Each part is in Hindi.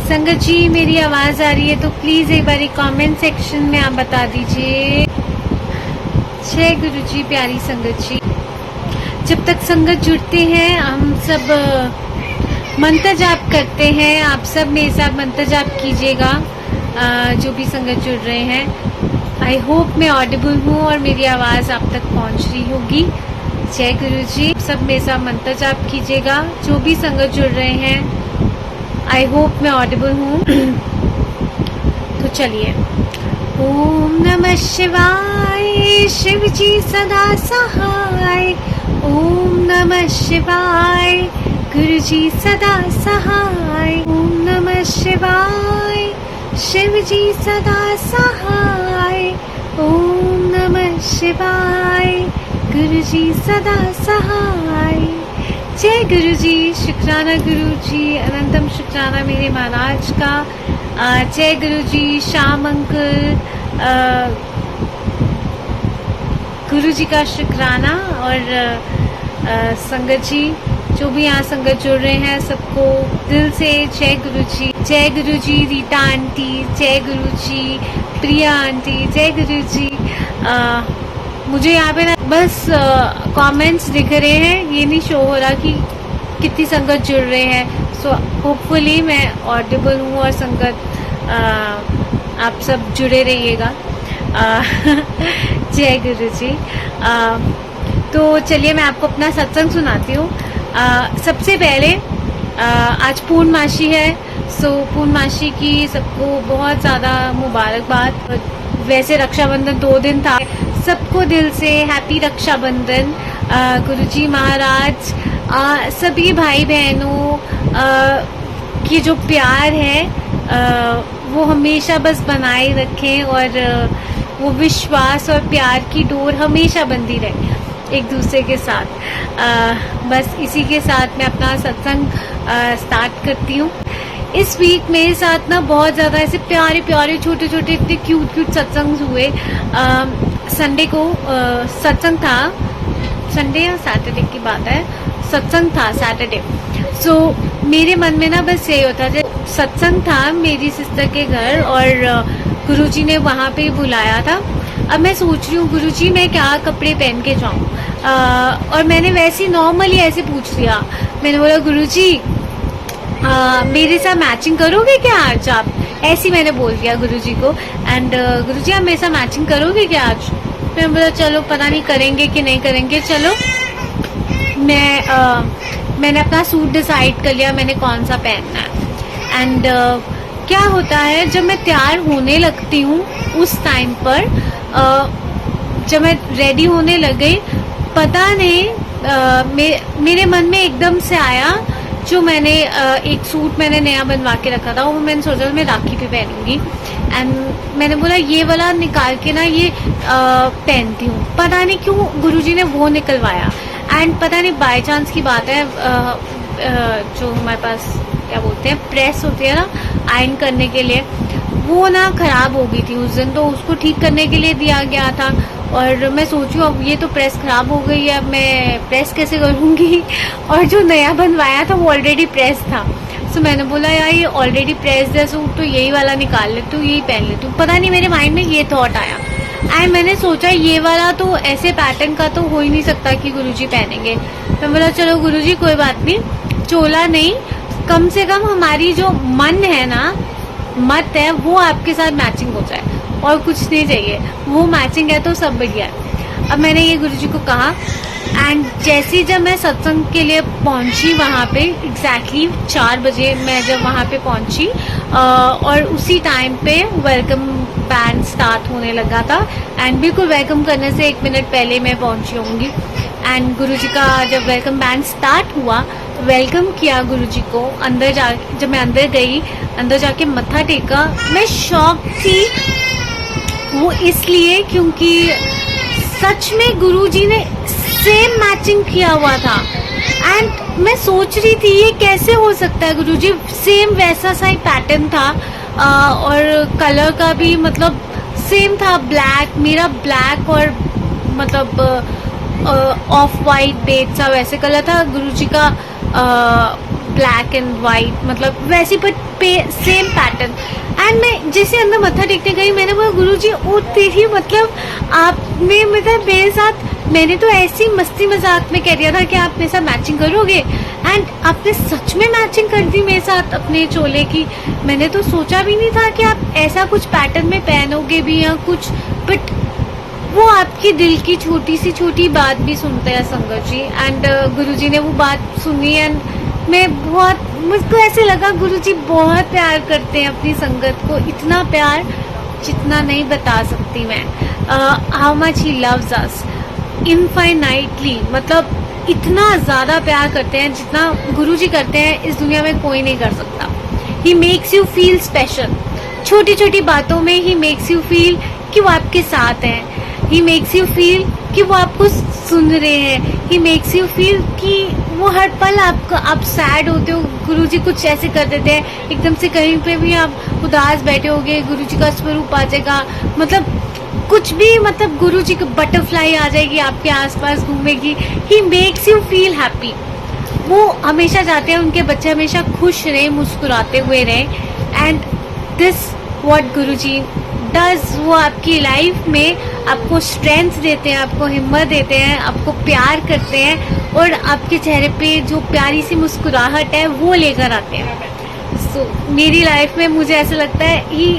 संगत जी मेरी आवाज़ आ रही है तो प्लीज़ एक बार कमेंट सेक्शन में आप बता दीजिए। जय गुरु जी। प्यारी संगत जी, जब तक संगत जुड़ते हैं हम सब मंत्र जाप करते हैं। आप सब मेरे साथ मंत्र जाप कीजिएगा, जो भी संगत जुड़ रहे हैं। आई होप मैं ऑडिबल हूँ और मेरी आवाज़ आप तक पहुँच रही होगी। जय गुरु जी। सब मेरे साथ मंत्र जाप कीजिएगा, जो भी संगत जुड़ रहे हैं। आई होप मैं ऑडिबल हूँ। तो चलिए। ओम नमः शिवाय, शिव जी सदा सहाय। ओम नमः शिवाय, गुरु जी सदा सहाय। ओम नमः शिवाय, शिव जी सदा सहाय। ओम नमः शिवाय, गुरु जी सदा सहाय। जय गुरु जी। शुक्राना गुरु जी, अनंतम शुक्राना मेरे महाराज का। जय गुरु जी। श्याम अंकल, गुरु जी का शुक्राना। और संगत जी जो भी यहाँ संगत जुड़ रहे हैं सबको दिल से जय गुरु जी। जय गुरु जी। रीता आंटी जय गुरु जी। प्रिया आंटी जय गुरु जी। मुझे यहाँ पे ना बस कमेंट्स दिख रहे हैं, ये नहीं शो हो रहा कि कितनी संगत जुड़ रहे हैं। सो होपफुली मैं ऑडिबल हूँ और संगत आप सब जुड़े रहिएगा। जय गुरु जी। तो चलिए मैं आपको अपना सत्संग सुनाती हूँ। सबसे पहले आज पूर्णमासी है, सो पूर्णमासी की सबको बहुत ज़्यादा मुबारकबाद। वैसे रक्षाबंधन 2 दिन था, सबको दिल से हैप्पी रक्षाबंधन। गुरुजी महाराज सभी भाई बहनों की जो प्यार है वो हमेशा बस बनाए रखें और वो विश्वास और प्यार की डोर हमेशा बंधी रहे एक दूसरे के साथ। बस इसी के साथ मैं अपना सत्संग स्टार्ट करती हूँ। इस वीक मेरे साथ ना बहुत ज़्यादा ऐसे प्यारे प्यारे छोटे छोटे इतने क्यूट क्यूट सत्संग हुए। संडे को सत्संग था, संडे या सैटरडे की बात है, सत्संग था सैटरडे। सो मेरे मन में ना बस यही होता था, सत्संग था मेरी सिस्टर के घर और गुरुजी ने वहाँ पे बुलाया था। अब मैं सोच रही हूँ गुरुजी मैं क्या कपड़े पहन के जाऊँ। और मैंने वैसे नॉर्मली ऐसे पूछ लिया, मैंने बोला गुरुजी मेरे साथ मैचिंग करोगे क्या आज आप, ऐसी मैंने बोल दिया गुरुजी को। एंड गुरुजी आप मेरे साथ मैचिंग करोगे क्या आज। मैंने बोला चलो पता नहीं करेंगे कि नहीं करेंगे, चलो। मैंने अपना सूट डिसाइड कर लिया मैंने कौन सा पहनना है। एंड क्या होता है जब मैं तैयार होने लगती हूँ उस टाइम पर जब मैं रेडी होने लग गई, पता नहीं मेरे मन में एकदम से आया जो मैंने एक सूट मैंने नया बनवा के रखा था, वो मैंने सोचा मैं राखी पे पहनूंगी। एंड मैंने बोला ये वाला निकाल के ना ये पहनती हूँ। पता नहीं क्यों गुरुजी ने वो निकलवाया। एंड पता नहीं बाय चांस की बात है, जो हमारे पास क्या बोलते हैं प्रेस होती है ना आयरन करने के लिए, वो ना खराब हो गई थी उस दिन, तो उसको ठीक करने के लिए दिया गया था। और मैं सोचूं अब ये तो प्रेस खराब हो गई है, अब मैं प्रेस कैसे करूँगी। और जो नया बनवाया था वो ऑलरेडी प्रेस था। सो मैंने बोला यार ये ऑलरेडी प्रेस है सूट, तो यही वाला निकाल लेती हूँ, यही पहन लेती हूँ। पता नहीं मेरे माइंड में ये थॉट आया। एंड मैंने सोचा ये वाला तो ऐसे पैटर्न का तो हो ही नहीं सकता कि गुरुजी पहनेंगे। मैं बोला चलो गुरुजी कोई बात नहीं, चोला नहीं, कम से कम हमारी जो मन है ना, मत है, वो आपके साथ मैचिंग हो जाए और कुछ नहीं चाहिए, वो मैचिंग है तो सब बढ़िया है। अब मैंने ये गुरुजी को कहा। एंड जैसे जब मैं सत्संग के लिए पहुंची वहाँ पे एग्जैक्टली 4 बजे मैं जब वहाँ पे पहुंची और उसी टाइम पे वेलकम बैंड स्टार्ट होने लगा था। एंड बिल्कुल वेलकम करने से 1 मिनट पहले मैं पहुंची होंगी। एंड गुरुजी का जब वेलकम बैंड स्टार्ट हुआ, वेलकम किया गुरुजी को। अंदर जा जब मैं अंदर गई, अंदर जाके मत्था टेका, मैं शॉक थी। वो इसलिए क्योंकि सच में गुरुजी ने सेम मैचिंग किया हुआ था। एंड मैं सोच रही थी ये कैसे हो सकता है, गुरुजी सेम वैसा सा ही पैटर्न था और कलर का भी मतलब सेम था, ब्लैक, मेरा ब्लैक और मतलब ऑफ वाइट बेज सा वैसे कलर था, गुरुजी का ब्लैक एंड वाइट, मतलब वैसी पर सेम पैटर्न। एंड मैं जैसे अंदर मत्था टेकने गई, मैंने बोला गुरुजी ओ तेरी, मतलब आपने मतलब मेरे साथ, मैंने तो ऐसी मस्ती मजाक में कह दिया था कि आप मेरे साथ मैचिंग करोगे, एंड आपने सच में मैचिंग कर दी मेरे साथ अपने चोले की। मैंने तो सोचा भी नहीं था कि आप ऐसा कुछ पैटर्न में पहनोगे भी या कुछ, बट वो आपकी दिल की छोटी सी छोटी बात भी सुनते हैं संगत जी। एंड गुरुजी ने वो बात सुनी, एंड मैं बहुत, मुझको ऐसे लगा गुरुजी बहुत प्यार करते हैं अपनी संगत को, इतना प्यार जितना नहीं बता सकती मैं। How much he loves us infinitely, मतलब इतना ज़्यादा प्यार करते हैं जितना गुरुजी करते हैं इस दुनिया में कोई नहीं कर सकता। He makes you feel special, छोटी छोटी बातों में ही मेक्स यू फील कि वो आपके साथ हैं। ही मेक्स यू फील कि वो आपको सुन रहे हैं। ही मेक्स यू फील कि वो हर पल आप सैड होते हो, गुरुजी कुछ ऐसे कर देते हैं, एकदम से कहीं पे भी आप उदास बैठे होगे, गुरुजी का स्वरूप आ जाएगा, मतलब कुछ भी, मतलब गुरुजी की बटरफ्लाई आ जाएगी आपके आसपास घूमेगी। He makes you feel happy. वो हमेशा चाहते हैं उनके बच्चे हमेशा खुश रहें, मुस्कुराते हुए रहें, and this what Guruji does. वो आपकी लाइफ में आपको स्ट्रेंथ देते हैं, आपको हिम्मत देते हैं, आपको प्यार करते हैं, और आपके चेहरे पे जो प्यारी सी मुस्कुराहट है वो लेकर आते हैं। सो मेरी लाइफ में मुझे ऐसा लगता है ही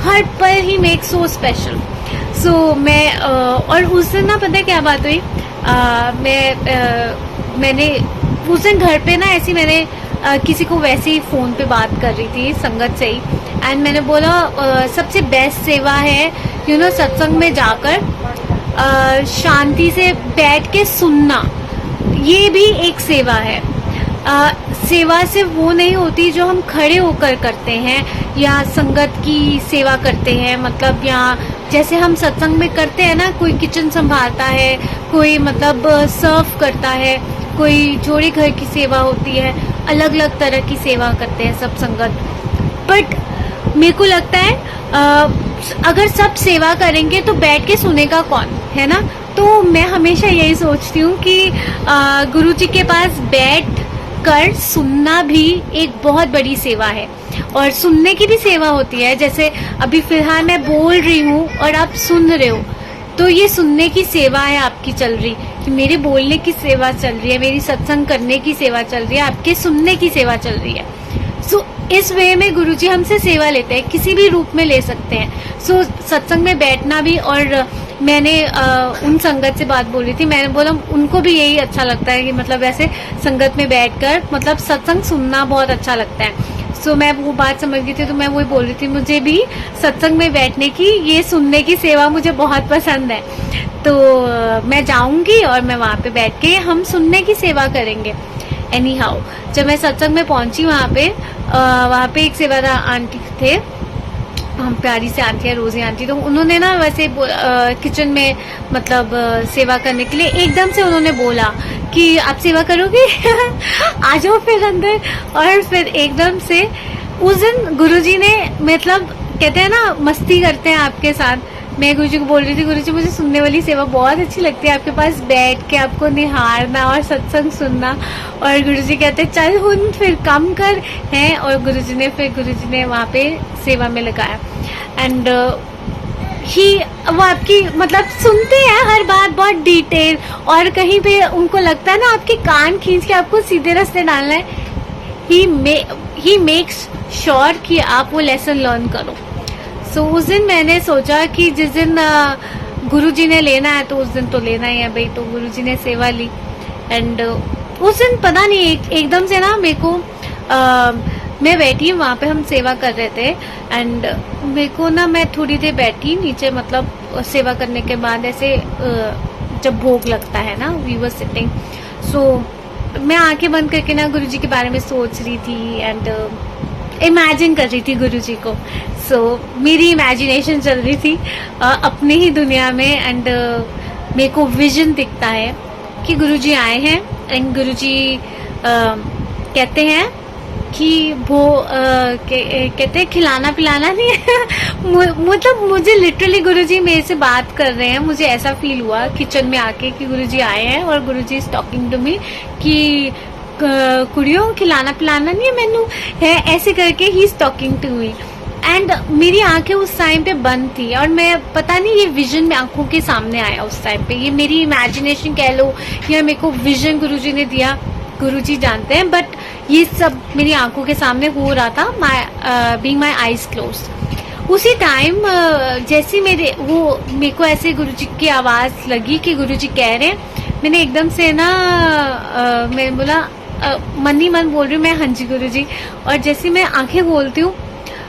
हर पल ही मेक सो स्पेशल। सो मैं और उस दिन ना पता है क्या बात हुई, मैंने उस दिन घर पे ना ऐसी मैंने किसी को वैसे ही फ़ोन पे बात कर रही थी संगत से ही, एंड मैंने बोला सबसे बेस्ट सेवा है सत्संग में जाकर शांति से बैठ के सुनना, ये भी एक सेवा है। सेवा सिर्फ वो नहीं होती जो हम खड़े होकर करते हैं या संगत की सेवा करते हैं, मतलब यहाँ जैसे हम सत्संग में करते हैं ना, कोई किचन संभालता है, कोई मतलब सर्व करता है, कोई जोड़े घर की सेवा होती है, अलग अलग तरह की सेवा करते हैं सब संगत। बट मेरे को लगता है अगर सब सेवा करेंगे तो बैठ के सुनेगा कौन, है ना। तो मैं हमेशा यही सोचती हूँ कि गुरुजी के पास बैठ कर सुनना भी एक बहुत बड़ी सेवा है, और सुनने की भी सेवा होती है। जैसे अभी फिलहाल मैं बोल रही हूँ और आप सुन रहे हो, तो ये सुनने की सेवा है आपकी चल रही, कि मेरे बोलने की सेवा चल रही है, मेरी सत्संग करने की सेवा चल रही है, आपके सुनने की सेवा चल रही है। सो इस वे में गुरुजी हमसे सेवा लेते हैं, किसी भी रूप में ले सकते हैं। सो सत्संग में बैठना भी, और मैंने उन संगत से बात बोल रही थी, मैंने बोला उनको भी यही अच्छा लगता है कि मतलब ऐसे संगत में बैठकर मतलब सत्संग सुनना बहुत अच्छा लगता है। सो मैं वो बात समझ गई थी, तो मैं वही बोल रही थी, मुझे भी सत्संग में बैठने की, ये सुनने की सेवा मुझे बहुत पसंद है। तो मैं जाऊंगी और मैं वहाँ पे बैठ के हम सुनने की सेवा करेंगे। एनी हाउ, जब मैं सत्संग में पहुंची वहाँ पे एक सेवादार आंटी थे, हम प्यारी से आंटी है, रोजी आंटी, तो उन्होंने ना वैसे किचन में मतलब सेवा करने के लिए एकदम से उन्होंने बोला कि आप सेवा करोगे आ जाओ फिर अंदर। और फिर एकदम से उस दिन गुरुजी ने, मतलब कहते हैं ना मस्ती करते हैं आपके साथ, मैं गुरुजी को बोल रही थी, गुरुजी मुझे सुनने वाली सेवा बहुत अच्छी लगती है, आपके पास बैठ के आपको निहारना और सत्संग सुनना। और गुरुजी कहते चल हुन फिर कम कर हैं, और गुरुजी ने वहाँ पे सेवा में लगाया। एंड वो आपकी मतलब सुनते हैं हर बात बहुत डिटेल, और कहीं पे उनको लगता है ना आपके कान खींच के आपको सीधे रास्ते डालना है, ही मेक्स श्योर कि आप वो लेसन लर्न करो। सो उस दिन मैंने सोचा कि जिस दिन गुरुजी ने लेना है तो उस दिन तो लेना ही है भाई, तो गुरुजी ने सेवा ली। एंड उस दिन पता नहीं एकदम से ना मेरे को मैं बैठी, वहाँ पे हम सेवा कर रहे थे, एंड मेरे को ना, मैं थोड़ी देर बैठी नीचे, मतलब सेवा करने के बाद ऐसे जब भोग लगता है ना, वी वर सिटिंग, सो मैं आंखें बंद करके ना गुरुजी के बारे में सोच रही थी एंड इमेजिन कर रही थी गुरुजी को। सो मेरी इमेजिनेशन चल रही थी अपने ही दुनिया में, एंड मेरे को विजन दिखता है कि गुरुजी आए हैं, एंड गुरुजी कहते हैं कि वो कहते हैं खिलाना पिलाना नहीं है मतलब मुझे लिटरली गुरुजी मेरे से बात कर रहे हैं, मुझे ऐसा फील हुआ किचन में आके कि गुरुजी आए हैं और गुरुजी इज टॉकिंग टू मी कि कुड़ियों खिलाना पिलाना नहीं है मैनू है, ऐसे करके ही is talking to me. And मेरी आंखें उस टाइम पे बंद थी और मैं पता नहीं ये विजन में आंखों के सामने आया उस टाइम पे, ये मेरी इमेजिनेशन कह लो या मेरे को विजन गुरुजी ने दिया, गुरुजी जानते हैं, बट ये सब मेरी आंखों के सामने हो रहा था, बीइंग माय आईज क्लोज्ड। उसी टाइम जैसे मेरे को ऐसे गुरुजी की आवाज लगी कि गुरुजी कह रहे हैं, मैंने एकदम से ना मैं बोला मन ही मन बोल रही हूँ मैं हाँ जी गुरुजी। और जैसे मैं आंखें खोलती हूँ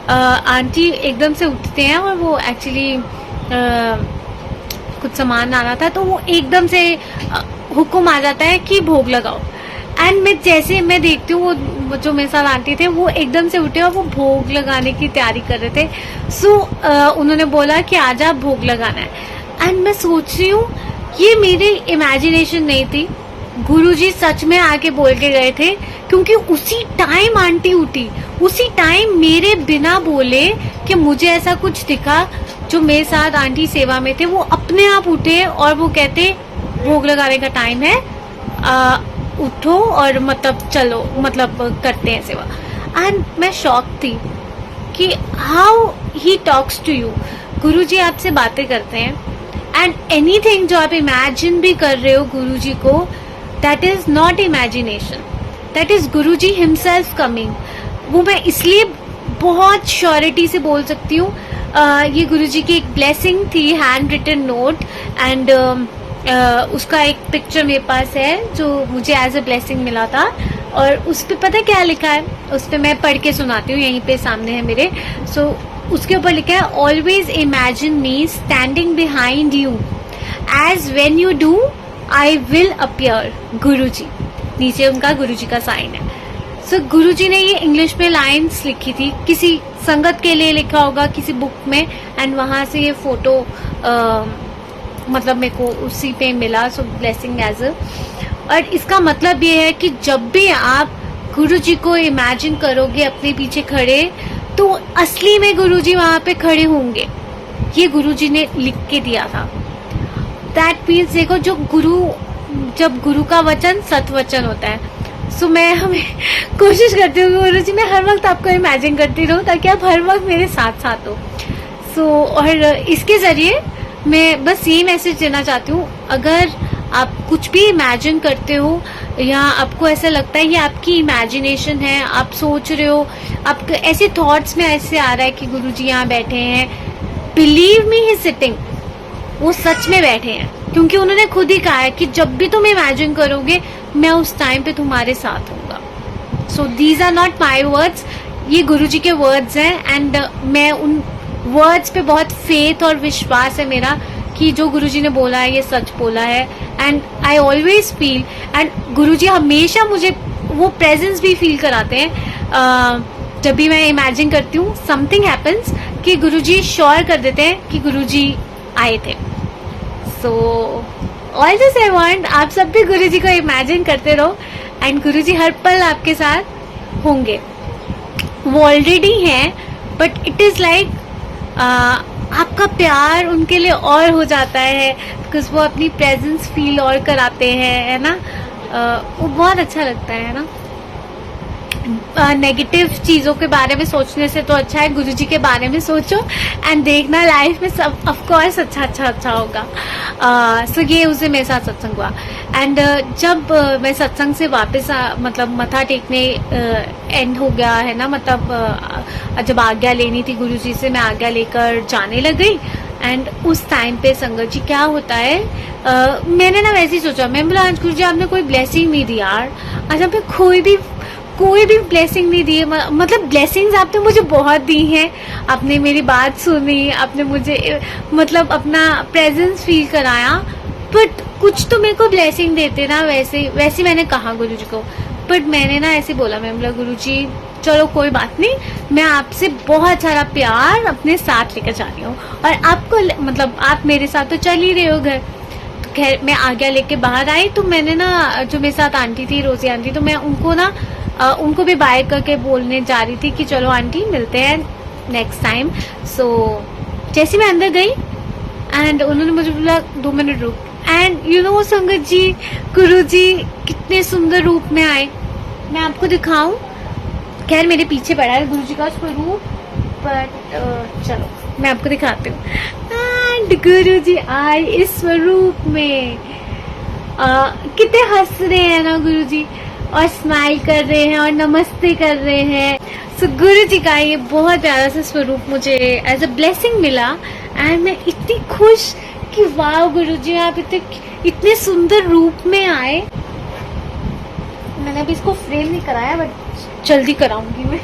आंटी एकदम से उठते हैं और वो एक्चुअली कुछ सामान आना था तो वो एकदम से हुक्म आ जाता है कि भोग लगाओ। एंड मैं जैसे मैं देखती हूँ वो जो मेरे साथ आंटी थे वो एकदम से उठे और वो भोग लगाने की तैयारी कर रहे थे। सो उन्होंने बोला कि आज आप भोग लगाना है। एंड मैं सोच रही हूँ ये मेरी इमेजिनेशन नहीं थी, गुरुजी सच में आके बोल के गए थे, क्योंकि उसी टाइम आंटी उठी, उसी टाइम मेरे बिना बोले कि मुझे ऐसा कुछ दिखा, जो मेरे साथ आंटी सेवा में थे वो अपने आप उठे और वो कहते भोग लगाने का टाइम है, उठो और मतलब चलो मतलब करते हैं सेवा। एंड मैं शॉक थी कि how he talks to you, Guruji आपसे बातें करते हैं एंड एनीथिंग जो आप इमेजिन भी कर रहे हो गुरुजी को, that is not imagination, that is Guruji himself coming. वो मैं इसलिए बहुत श्योरिटी से बोल सकती हूँ, ये गुरुजी की एक ब्लेसिंग थी, हैंड रिटन नोट, एंड उसका एक पिक्चर मेरे पास है जो मुझे एज अ ब्लेसिंग मिला था। और उस पे पता क्या लिखा है, उस पे मैं पढ़ के सुनाती हूँ, यहीं पे सामने है मेरे। सो उसके ऊपर लिखा है, always imagine me standing behind you, as when you do I will appear Guruji. नीचे उनका गुरुजी का साइन है। सो गुरुजी ने ये इंग्लिश में लाइन्स लिखी थी, किसी संगत के लिए लिखा होगा किसी बुक में, एंड वहां से ये फोटो मतलब मेरे को उसी पे मिला। सो ब्लेसिंग एज अ, और इसका मतलब ये है कि जब भी आप गुरुजी को इमेजिन करोगे अपने पीछे खड़े, तो असली में गुरुजी वहां पे खड़े होंगे। ये गुरुजी ने लिख के दिया था। दैट मीन्स देखो, जब गुरु का वचन सतवचन होता है। सो मैं हमें कोशिश करती हूँ गुरुजी मैं हर वक्त आपको इमेजिन करती रहूँ ताकि आप हर वक्त मेरे साथ साथ हो। सो और इसके जरिए मैं बस यही मैसेज देना चाहती हूँ, अगर आप कुछ भी इमेजिन करते हो या आपको ऐसा लगता है ये आपकी इमेजिनेशन है, आप सोच रहे हो, आपके ऐसे थॉट्स में ऐसे आ रहा है कि गुरुजी यहाँ बैठे हैं, बिलीव मी ही सिटिंग, वो सच में बैठे हैं, क्योंकि उन्होंने खुद ही कहा है कि जब भी तुम इमेजिन करोगे मैं उस टाइम पे तुम्हारे साथ होऊंगा। So these are not my words, ये गुरुजी के वर्ड्स हैं। एंड मैं उन वर्ड्स पे बहुत फेथ और विश्वास है मेरा कि जो गुरुजी ने बोला है ये सच बोला है। And I always feel, and Guruji हमेशा मुझे वो प्रेजेंस भी फील कराते हैं जब भी मैं इमेजिन करती हूँ समथिंग हैपन्स, कि गुरुजी श्योर कर देते हैं कि गुरुजी आए थे। So all this I want, आप सब भी गुरुजी को इमेजिन करते रहो एंड गुरुजी हर पल आपके साथ होंगे। वो ऑलरेडी हैं, बट इट इज लाइक आपका प्यार उनके लिए और हो जाता है, बिकॉज वो अपनी प्रेजेंस फील और कराते हैं, है ना। वो बहुत अच्छा लगता है ना। नेगेटिव चीजों के बारे में सोचने से तो अच्छा है गुरुजी के बारे में सोचो एंड देखना लाइफ में सब ऑफ कोर्स अच्छा होगा। सो ये उसे मेरे साथ सत्संग हुआ। एंड जब मैं सत्संग से वापस मतलब मथा टेकने एंड हो गया है ना, मतलब जब आज्ञा लेनी थी गुरुजी से, मैं आज्ञा लेकर जाने लग गई। एंड उस टाइम पे संगत जी क्या होता है, मैंने ना वैसे ही सोचा, मैं बोला आज गुरुजी आपने कोई ब्लेसिंग नहीं दी यार, आज आपने कोई भी ब्लेसिंग नहीं दी है। मतलब ब्लेसिंग्स आपने मुझे बहुत दी हैं, आपने मेरी बात सुनी, आपने मुझे मतलब अपना प्रेजेंस फील कराया, बट कुछ तो मेरे को ब्लेसिंग देते ना। वैसे मैंने कहा गुरुजी को, बट मैंने ना ऐसे बोला, मैं बोला गुरुजी चलो कोई बात नहीं, मैं आपसे बहुत सारा प्यार अपने साथ लेकर जा रही हूँ और आपको मतलब आप मेरे साथ तो चल ही रहे हो घर। तो खैर मैं आज्ञा लेके बाहर आई, तो मैंने ना जो मेरे साथ आंटी थी, रोजी आंटी, तो मैं उनको ना उनको भी बाय करके बोलने जा रही थी कि चलो आंटी मिलते हैं नेक्स्ट टाइम। सो जैसे मैं अंदर गई एंड उन्होंने मुझे बोला 2 मिनट रुक, एंड यू नो संगत जी, गुरुजी कितने सुंदर रूप में आए। मैं आपको दिखाऊं। खैर मेरे पीछे पड़ा है गुरुजी का स्वरूप, बट चलो मैं आपको दिखाती हूँ। एंड गुरुजी आए इस स्वरूप में। कितने हंस रहे हैं ना गुरुजी, और स्माइल कर रहे हैं और नमस्ते कर रहे हैं। सो गुरुजी का ये बहुत प्यारा सा स्वरूप मुझे एज अ ब्लेसिंग मिला, एंड मैं इतनी खुश कि वाह गुरुजी आप इतने सुंदर रूप में आए। मैंने अभी इसको फ्रेम नहीं कराया, बट जल्दी कराऊंगी मैं।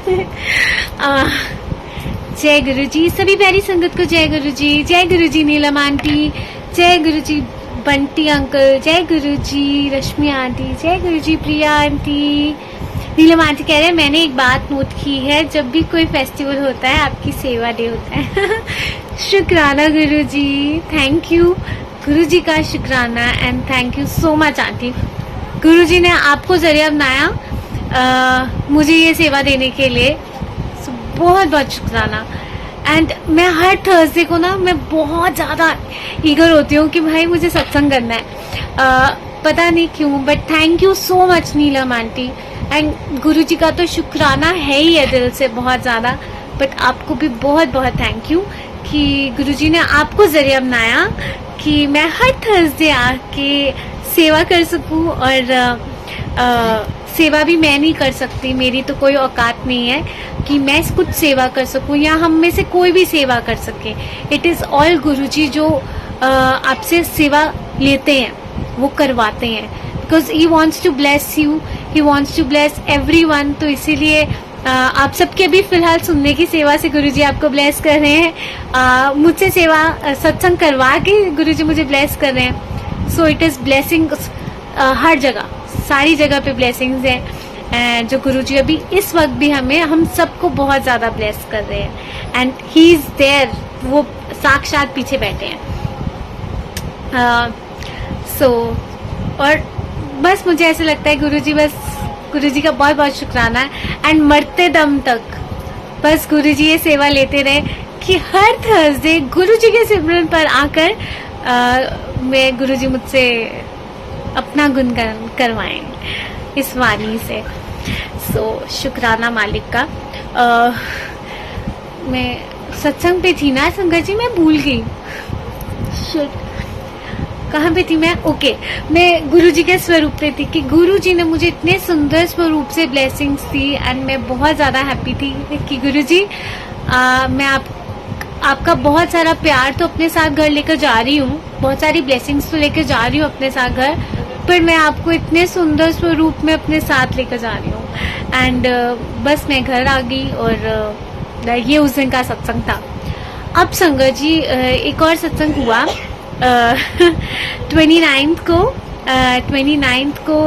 जय गुरुजी, सभी प्यारी संगत को जय गुरुजी। जय गुरुजी नीलम आंटी, जय गुरुजी बंटी अंकल, जय गुरुजी रश्मि आंटी, जय गुरुजी प्रिया आंटी। नीलम आंटी कह रहे हैं मैंने एक बात नोट की है, जब भी कोई फेस्टिवल होता है आपकी सेवा डे होता है। शुक्राना गुरुजी, थैंक यू गुरुजी का शुक्राना, and thank you so much aunty. गुरुजी ने आपको जरिया बनाया मुझे ये सेवा देने के लिए, सो बहुत बहुत शुक्राना। एंड मैं हर थर्सडे को ना मैं बहुत ज़्यादा ईगर होती हूँ कि भाई मुझे सत्संग करना है, पता नहीं क्यों, but thank you so much Neelam aunty. And Guruji का तो शुक्राना है ही है दिल से बहुत ज़्यादा, बट आपको भी बहुत बहुत थैंक यू कि गुरुजी ने आपको जरिया बनाया कि मैं हर थर्सडे आके सेवा कर सकूं। और सेवा भी मैं नहीं कर सकती, मेरी तो कोई औकात नहीं है कि मैं कुछ सेवा कर सकूं या हम में से कोई भी सेवा कर सके। इट इज़ ऑल गुरुजी जो आपसे सेवा लेते हैं, वो करवाते हैं, because he wants to bless you, he wants to bless everyone. तो इसीलिए आप सबके भी फिलहाल सुनने की सेवा से गुरुजी आपको ब्लेस कर रहे हैं। मुझसे सेवा सत्संग करवा के गुरुजी मुझे ब्लेस कर रहे हैं। सो इट इज़ ब्लेसिंग हर जगह, सारी जगह पे ब्लेसिंग्स हैं जो गुरुजी अभी इस वक्त भी हम सबको बहुत ज़्यादा ब्लेस कर रहे हैं। एंड ही इज़ देयर, वो साक्षात पीछे बैठे हैं। और बस मुझे ऐसा लगता है गुरुजी का बहुत बहुत शुक्राना है। एंड मरते दम तक बस गुरुजी ये सेवा लेते रहे कि हर थर्सडे गुरुजी के सिमरन पर आकर मैं गुरुजी मुझसे अपना गुणगान करवाएं इस वाणी से। सो शुक्राना मालिक का। मैं सत्संग पे थी ना संगत जी, मैं भूल गई। कहाँ पे थी मैं? ओके, मैं गुरुजी के स्वरूप पे थी कि गुरुजी ने मुझे इतने सुंदर स्वरूप से ब्लेसिंग्स दी, एंड मैं बहुत ज़्यादा हैप्पी थी कि गुरुजी मैं आपका बहुत सारा प्यार तो अपने साथ घर लेकर जा रही हूँ, बहुत सारी ब्लेसिंग्स तो लेकर जा रही हूँ अपने साथ घर, पर मैं आपको इतने सुंदर स्वरूप में अपने साथ लेकर जा रही हूँ। एंड बस मैं घर आ गई, और ये उस दिन का सत्संग था। अब संगत जी एक और सत्संग हुआ 29th को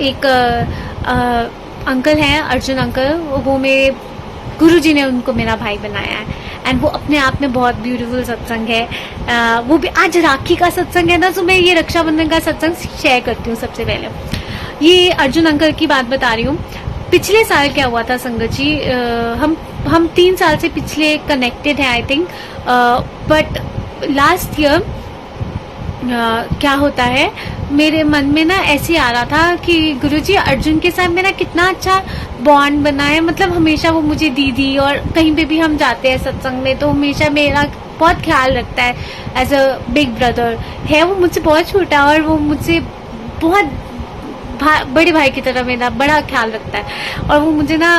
एक अंकल हैं, अर्जुन अंकल, वो मेरे गुरुजी ने उनको मेरा भाई बनाया है, एंड वो अपने आप में बहुत ब्यूटीफुल सत्संग है। वो भी आज राखी का सत्संग है ना, तो मैं ये रक्षाबंधन का सत्संग शेयर करती हूँ। सबसे पहले ये अर्जुन अंकल की बात बता रही हूँ। पिछले साल क्या हुआ था संगत जी, हम 3 साल से पिछले कनेक्टेड हैं I think, but last year क्या होता है, मेरे मन में ना ऐसे आ रहा था कि गुरुजी अर्जुन के साथ मेरा कितना अच्छा बॉन्ड बना है, मतलब हमेशा वो मुझे दीदी, और कहीं पे भी हम जाते हैं सत्संग में तो हमेशा मेरा बहुत ख्याल रखता है एज अ बिग ब्रदर है। वो मुझसे बहुत छोटा, और वो मुझसे बहुत बड़े भाई की तरह मेरा बड़ा ख्याल रखता है, और वो मुझे ना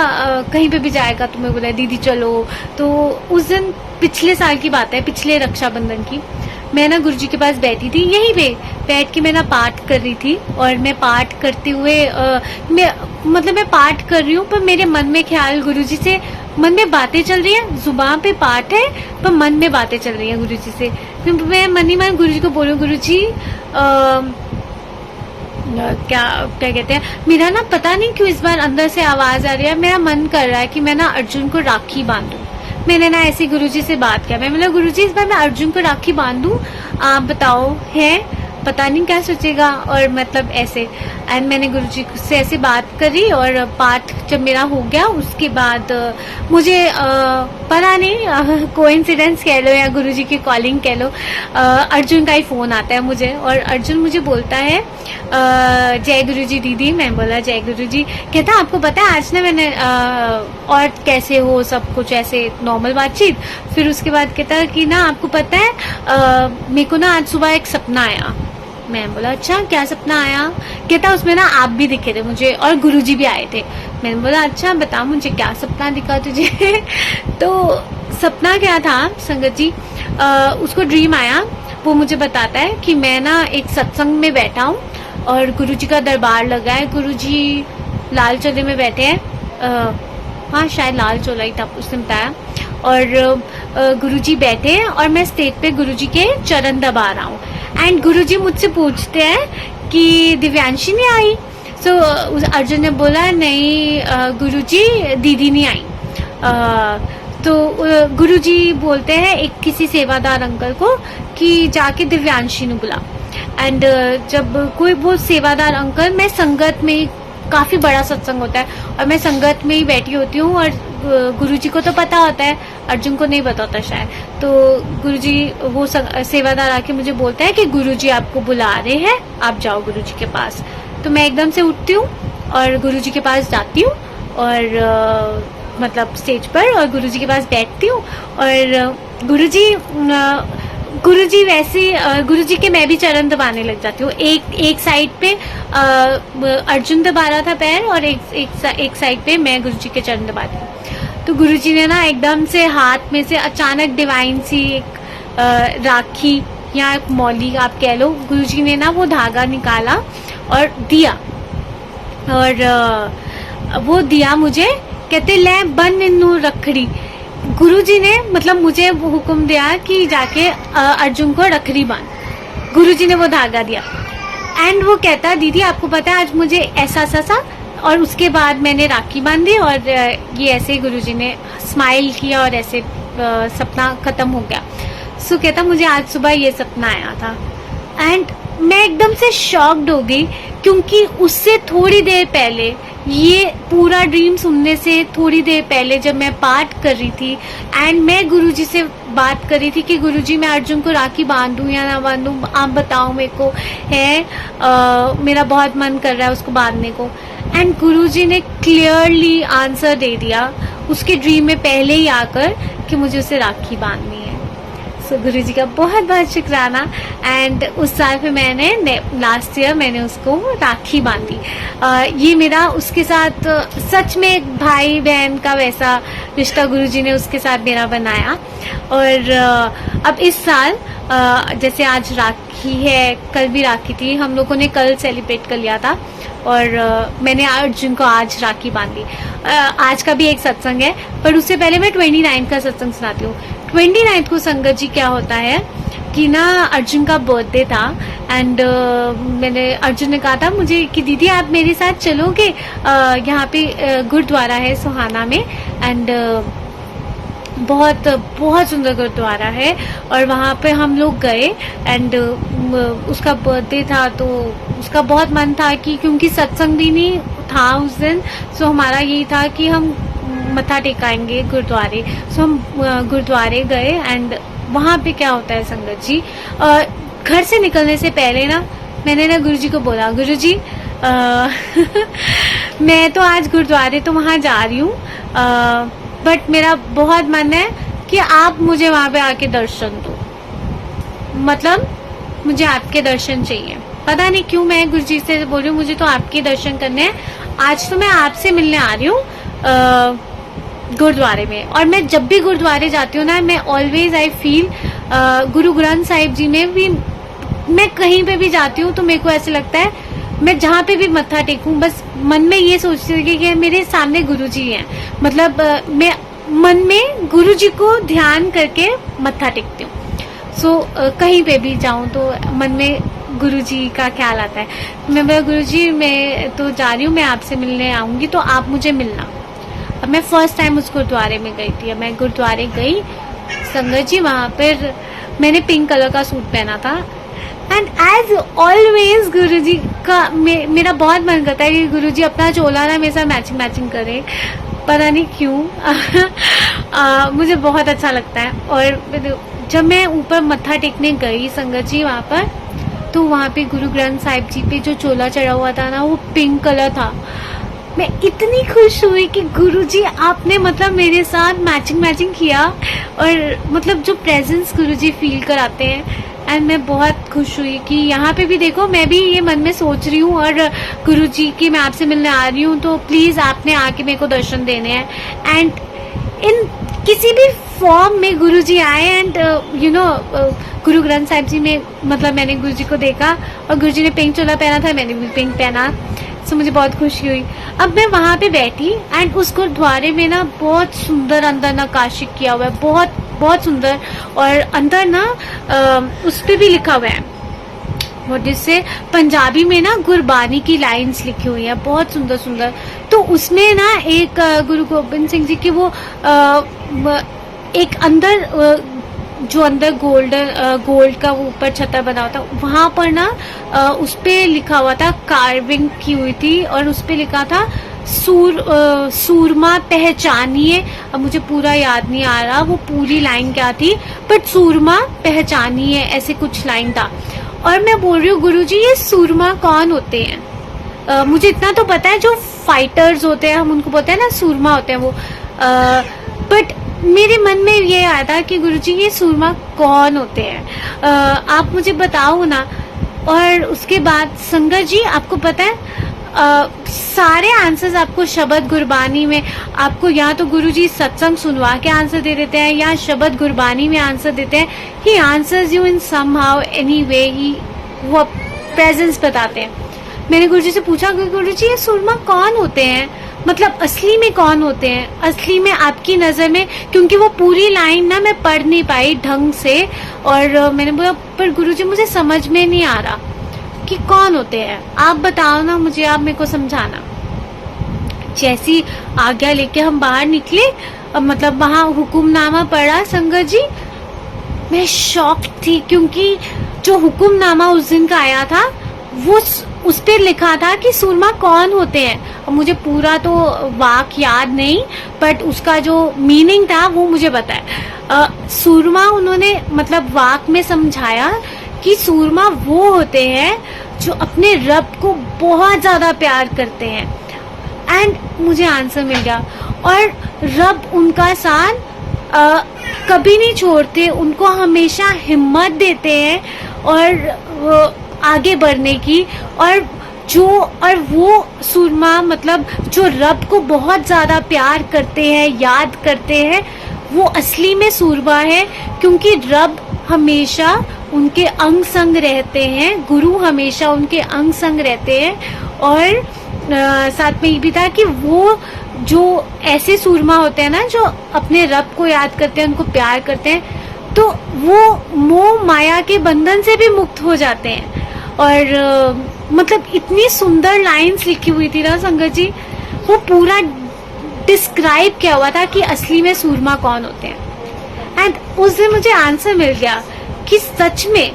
कहीं पे भी जाएगा तो मैं बोला दीदी चलो। तो उस दिन पिछले साल की बात है, पिछले रक्षाबंधन की, मैं ना गुरुजी के पास बैठी थी, यहीं पे बैठ के मैं ना पाठ कर रही थी, और मैं पाठ करते हुए मैं पाठ कर रही हूँ, पर मेरे मन में ख्याल गुरुजी से, मन में बातें चल रही है, जुबान पे पाठ है पर मन में बातें चल रही हैं गुरुजी से। मैं मन ही मन गुरुजी को बोलूँ, गुरुजी क्या कहते हैं, मेरा ना पता नहीं क्यों इस बार अंदर से आवाज आ रही है, मेरा मन कर रहा है कि मैं ना अर्जुन को राखी बांधूं। मैंने ना ऐसे गुरुजी से बात किया, मैं बोला गुरुजी इस बार मैं अर्जुन को राखी बांधूं, आप बताओ है, पता नहीं क्या सोचेगा, और मतलब ऐसे एंड मैंने गुरुजी से ऐसे बात करी और पाठ जब मेरा हो गया उसके बाद मुझे पता नहीं कोइंसिडेंस कह लो या गुरुजी की कॉलिंग कह लो, अर्जुन का ही फ़ोन आता है मुझे और अर्जुन मुझे बोलता है जय गुरुजी दीदी। मैं बोला जय गुरुजी। कहता आपको पता है आज ना मैंने और कैसे हो सब कुछ ऐसे नॉर्मल बातचीत। फिर उसके बाद कहता कि ना आपको पता है मेरे को ना आज सुबह एक सपना आया। मैं बोला अच्छा क्या सपना आया? कहता उसमें ना आप भी दिखे थे मुझे और गुरुजी भी आए थे। मैंने बोला अच्छा बता मुझे क्या सपना दिखा तुझे? तो सपना क्या था संगत जी, उसको ड्रीम आया। वो मुझे बताता है कि मैं ना एक सत्संग में बैठा हूँ और गुरुजी का दरबार लगा है। गुरुजी लाल चोले में बैठे हैं, हाँ शायद लाल चोला ही था उसने बताया। और गुरुजी बैठे हैं और मैं स्टेज पे गुरुजी के चरण दबा रहा हूँ एंड गुरुजी मुझसे पूछते हैं कि दिव्यांशी नहीं आई? सो अर्जुन ने बोला नहीं गुरुजी दीदी नहीं आई। तो गुरुजी बोलते हैं एक किसी सेवादार अंकल को कि जाके दिव्यांशी ने बुला। एंड जब कोई वो सेवादार अंकल, मैं संगत में ही, काफी बड़ा सत्संग होता है और मैं संगत में ही बैठी होती हूँ और गुरुजी को तो पता होता है, अर्जुन को नहीं पता होता शायद। तो गुरुजी वो सेवादार आके मुझे बोलता है कि गुरुजी आपको बुला रहे हैं, आप जाओ गुरुजी के पास। तो मैं एकदम से उठती हूँ और गुरुजी के पास जाती हूँ और मतलब स्टेज पर और गुरुजी के पास बैठती हूँ और गुरुजी वैसे गुरुजी के मैं भी चरण दबाने लग जाती हूँ। एक साइड पे अर्जुन दबा रहा था पैर और एक साइड पे मैं गुरुजी के चरण दबाती हूँ। तो गुरुजी ने ना एकदम से हाथ में से अचानक डिवाइन सी एक राखी या एक मौली आप कह लो, गुरुजी ने ना वो धागा निकाला और दिया और वो दिया मुझे। कहते ले बन इन्नू रखड़ी। गुरुजी ने मतलब मुझे वो हुक्म दिया कि जाके अर्जुन को रखड़ी बांध। गुरुजी ने वो धागा दिया एंड वो कहता दीदी आपको पता है आज मुझे ऐसा सा और उसके बाद मैंने राखी बांधी और ये ऐसे गुरुजी ने स्माइल किया और ऐसे सपना खत्म हो गया। सो कहता मुझे आज सुबह ये सपना आया था एंड मैं एकदम से शॉक्ड हो गई क्योंकि उससे थोड़ी देर पहले, ये पूरा ड्रीम सुनने से थोड़ी देर पहले जब मैं पाठ कर रही थी एंड मैं गुरुजी से बात कर रही थी कि गुरुजी मैं अर्जुन को राखी बांधूं या ना बांधूं, आप बताओ मेरे को है मेरा बहुत मन कर रहा है उसको बांधने को। एंड गुरुजी ने क्लियरली आंसर दे दिया उसके ड्रीम में पहले ही आकर कि मुझे उसे राखी बांधनी है। सो गुरुजी का बहुत बहुत शुक्राना। एंड उस साल फिर मैंने लास्ट ईयर मैंने उसको राखी बांधी। ये मेरा उसके साथ सच में एक भाई बहन का वैसा रिश्ता गुरुजी ने उसके साथ मेरा बनाया। और अब इस साल जैसे आज राखी है, कल भी राखी थी, हम लोगों ने कल सेलिब्रेट कर लिया था और मैंने अर्जुन को आज राखी बांधी। आज का भी एक सत्संग है पर उससे पहले मैं 29 का सत्संग सुनाती हूँ। 29 को संगत जी क्या होता है कि ना अर्जुन का बर्थडे था एंड मैंने अर्जुन ने कहा था मुझे कि दीदी आप मेरे साथ चलोगे, यहाँ पे गुरुद्वारा है सुहाना में एंड बहुत बहुत सुंदर गुरुद्वारा है और वहाँ पे हम लोग गए एंड उसका बर्थडे था तो उसका बहुत मन था कि क्योंकि सत्संग भी नहीं था उस दिन, सो हमारा यही था कि हम मत्था टेकाएंगे गुरुद्वारे। सो हम गुरुद्वारे गए एंड वहाँ पे क्या होता है संगत जी, घर से निकलने से पहले ना मैंने ना गुरुजी को बोला गुरुजी मैं तो आज गुरुद्वारे तो वहाँ जा रही हूँ बट मेरा बहुत मन है कि आप मुझे वहाँ पे आके दर्शन दो, मतलब मुझे आपके दर्शन चाहिए। पता नहीं क्यों मैं गुरुजी से बोल रही हूँ मुझे तो आपके दर्शन करने हैं। आज तो मैं आपसे मिलने आ रही हूँ गुरुद्वारे में। और मैं जब भी गुरुद्वारे जाती हूँ ना मैं always I feel Guru Granth Sahib जी में भी, मैं कहीं पे भी जाती हूँ तो मेरे को ऐसे लगता है मैं जहाँ पे भी मत्था टेकूं बस मन में ये सोचती हूँ कि मेरे सामने गुरुजी हैं, मतलब मैं मन में गुरुजी को ध्यान करके मत्था टेकती हूँ। सो कहीं पे भी जाऊँ तो मन में गुरुजी का ख्याल आता है। मैं बोला गुरुजी मैं तो जा रही हूँ, मैं आपसे मिलने आऊँगी तो आप मुझे मिलना। अब मैं फर्स्ट टाइम उस गुरुद्वारे में गई थी। मैं गुरुद्वारे गई संगत जी, वहाँ पर मैंने पिंक कलर का सूट पहना था एंड एज ऑलवेज गुरुजी का मेरा बहुत मन करता है कि गुरुजी अपना चोला ना मेरे साथ मैचिंग मैचिंग करे, पता नहीं क्यों। मुझे बहुत अच्छा लगता है। और जब मैं ऊपर मत्था टेकने गई संगत जी वहाँ पर, तो वहाँ पे गुरु ग्रंथ साहिब जी पे जो चोला चढ़ा हुआ था ना, वो पिंक कलर था। मैं इतनी खुश हुई कि गुरुजी आपने मतलब मेरे साथ मैचिंग मैचिंग किया, और मतलब जो प्रेजेंस गुरुजी फील कराते हैं। एंड मैं बहुत खुश हुई कि यहाँ पे भी देखो, मैं भी ये मन में सोच रही हूँ और गुरुजी की मैं आपसे मिलने आ रही हूँ, तो प्लीज़ आपने आके मेरे को दर्शन देने हैं। एंड इन किसी भी फॉर्म में गुरुजी आए, and you know Guru Granth Sahib जी में मतलब मैंने गुरुजी को देखा, और गुरुजी ने पिंक चोला पहना था, मैंने भी पिंक पहना। सो मुझे बहुत खुशी हुई। अब मैं वहाँ पे बैठी, एंड उस गुरुद्वारे में ना बहुत सुंदर अंदर नक्काशी किया हुआ है, बहुत बहुत सुंदर। और अंदर ना उस पे भी लिखा हुआ है, वो जिससे पंजाबी में ना गुरबानी की लाइंस लिखी हुई है, बहुत सुंदर सुंदर। तो उसमें ना एक गुरु गोबिंद सिंह जी की वो एक अंदर जो अंदर गोल्ड का वो ऊपर छत्ता बना हुआ था, वहां पर ना उस पे लिखा हुआ था, कार्विंग की हुई थी, और उस पे लिखा था सूरमा पहचानिए। अब मुझे पूरा याद नहीं आ रहा वो पूरी लाइन क्या थी, बट सूरमा पहचानिए ऐसे कुछ लाइन था। और मैं बोल रही हूँ गुरुजी ये सूरमा कौन होते हैं? मुझे इतना तो पता है जो फाइटर्स होते हैं हम उनको बोलते हैं ना सूरमा होते हैं वो, बट मेरे मन में ये आया था कि गुरुजी ये सूरमा कौन होते हैं, आप मुझे बताओ ना। और उसके बाद संगत जी आपको पता है सारे आंसर्स आपको शब्द गुरबानी में, आपको या तो गुरुजी सत्संग सुनवा के आंसर दे देते हैं या शब्द गुरबानी में आंसर देते हैं। He answers you in somehow any way, ही वो प्रेजेंस बताते हैं। मैंने गुरुजी से पूछा कि गुरुजी ये सूरमा कौन होते हैं, मतलब असली में कौन होते हैं, असली में आपकी नज़र में, क्योंकि वो पूरी लाइन ना मैं पढ़ नहीं पाई ढंग से। और मैंने बोला पर गुरुजी मुझे समझ में नहीं आ रहा कि कौन होते हैं, आप बताओ ना मुझे, आप मेरे को समझाना। जैसी आज्ञा लेके हम बाहर निकले, मतलब वहाँ हुक्मनामा पढ़ा संगत जी, मैं शॉक थी, क्योंकि जो हुक्मनामा उस दिन का आया था वो उस पे लिखा था कि सूरमा कौन होते हैं। अब मुझे पूरा तो वाक याद नहीं, बट उसका जो मीनिंग था वो मुझे पता है। सूरमा उन्होंने मतलब वाक में समझाया कि सूरमा वो होते हैं जो अपने रब को बहुत ज्यादा प्यार करते हैं। एंड मुझे आंसर मिल गया। और रब उनका साथ कभी नहीं छोड़ते, उनको हमेशा हिम्मत देते हैं और आगे बढ़ने की। और वो सूरमा मतलब जो रब को बहुत ज्यादा प्यार करते हैं, याद करते हैं, वो असली में सूरमा है, क्योंकि रब हमेशा उनके अंग संग रहते हैं, गुरु हमेशा उनके अंग संग रहते हैं। और साथ में ये भी था कि वो जो ऐसे सूरमा होते हैं ना जो अपने रब को याद करते हैं, उनको प्यार करते हैं, तो वो मोह माया के बंधन से भी मुक्त हो जाते हैं। और मतलब इतनी सुंदर लाइंस लिखी हुई थी ना संगत जी, वो पूरा डिस्क्राइब किया हुआ था कि असली में सूरमा कौन होते हैं। एंड उस दिन मुझे आंसर मिल गया कि सच में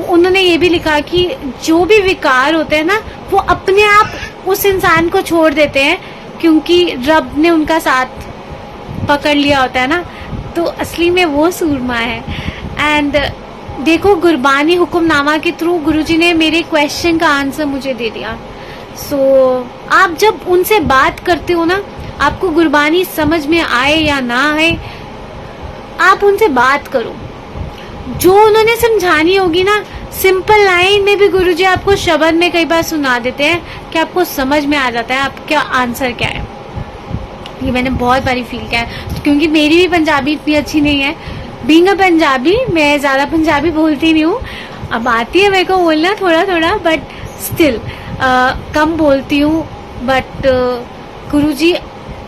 उन्होंने ये भी लिखा कि जो भी विकार होते हैं ना वो अपने आप उस इंसान को छोड़ देते हैं, क्योंकि रब ने उनका साथ पकड़ लिया होता है ना, तो असली में वो सूरमा है। एंड देखो गुरबानी हुक्मनामा के थ्रू गुरुजी ने मेरे क्वेश्चन का आंसर मुझे दे दिया। सो आप जब उनसे बात करते हो ना, आपको गुरबानी समझ में आए या ना आए, आप उनसे बात करो, जो उन्होंने समझानी होगी ना, सिंपल लाइन में भी गुरुजी आपको शब्द में कई बार सुना देते हैं कि आपको समझ में आ जाता है आपका आंसर क्या है। ये मैंने बहुत बारी फील किया है, क्योंकि मेरी भी पंजाबी इतनी अच्छी नहीं है। बीइंग अ पंजाबी, मैं ज़्यादा पंजाबी बोलती नहीं हूँ, अब आती है मेरे को बोलना थोड़ा थोड़ा, बट स्टिल कम बोलती हूँ। बट गुरुजी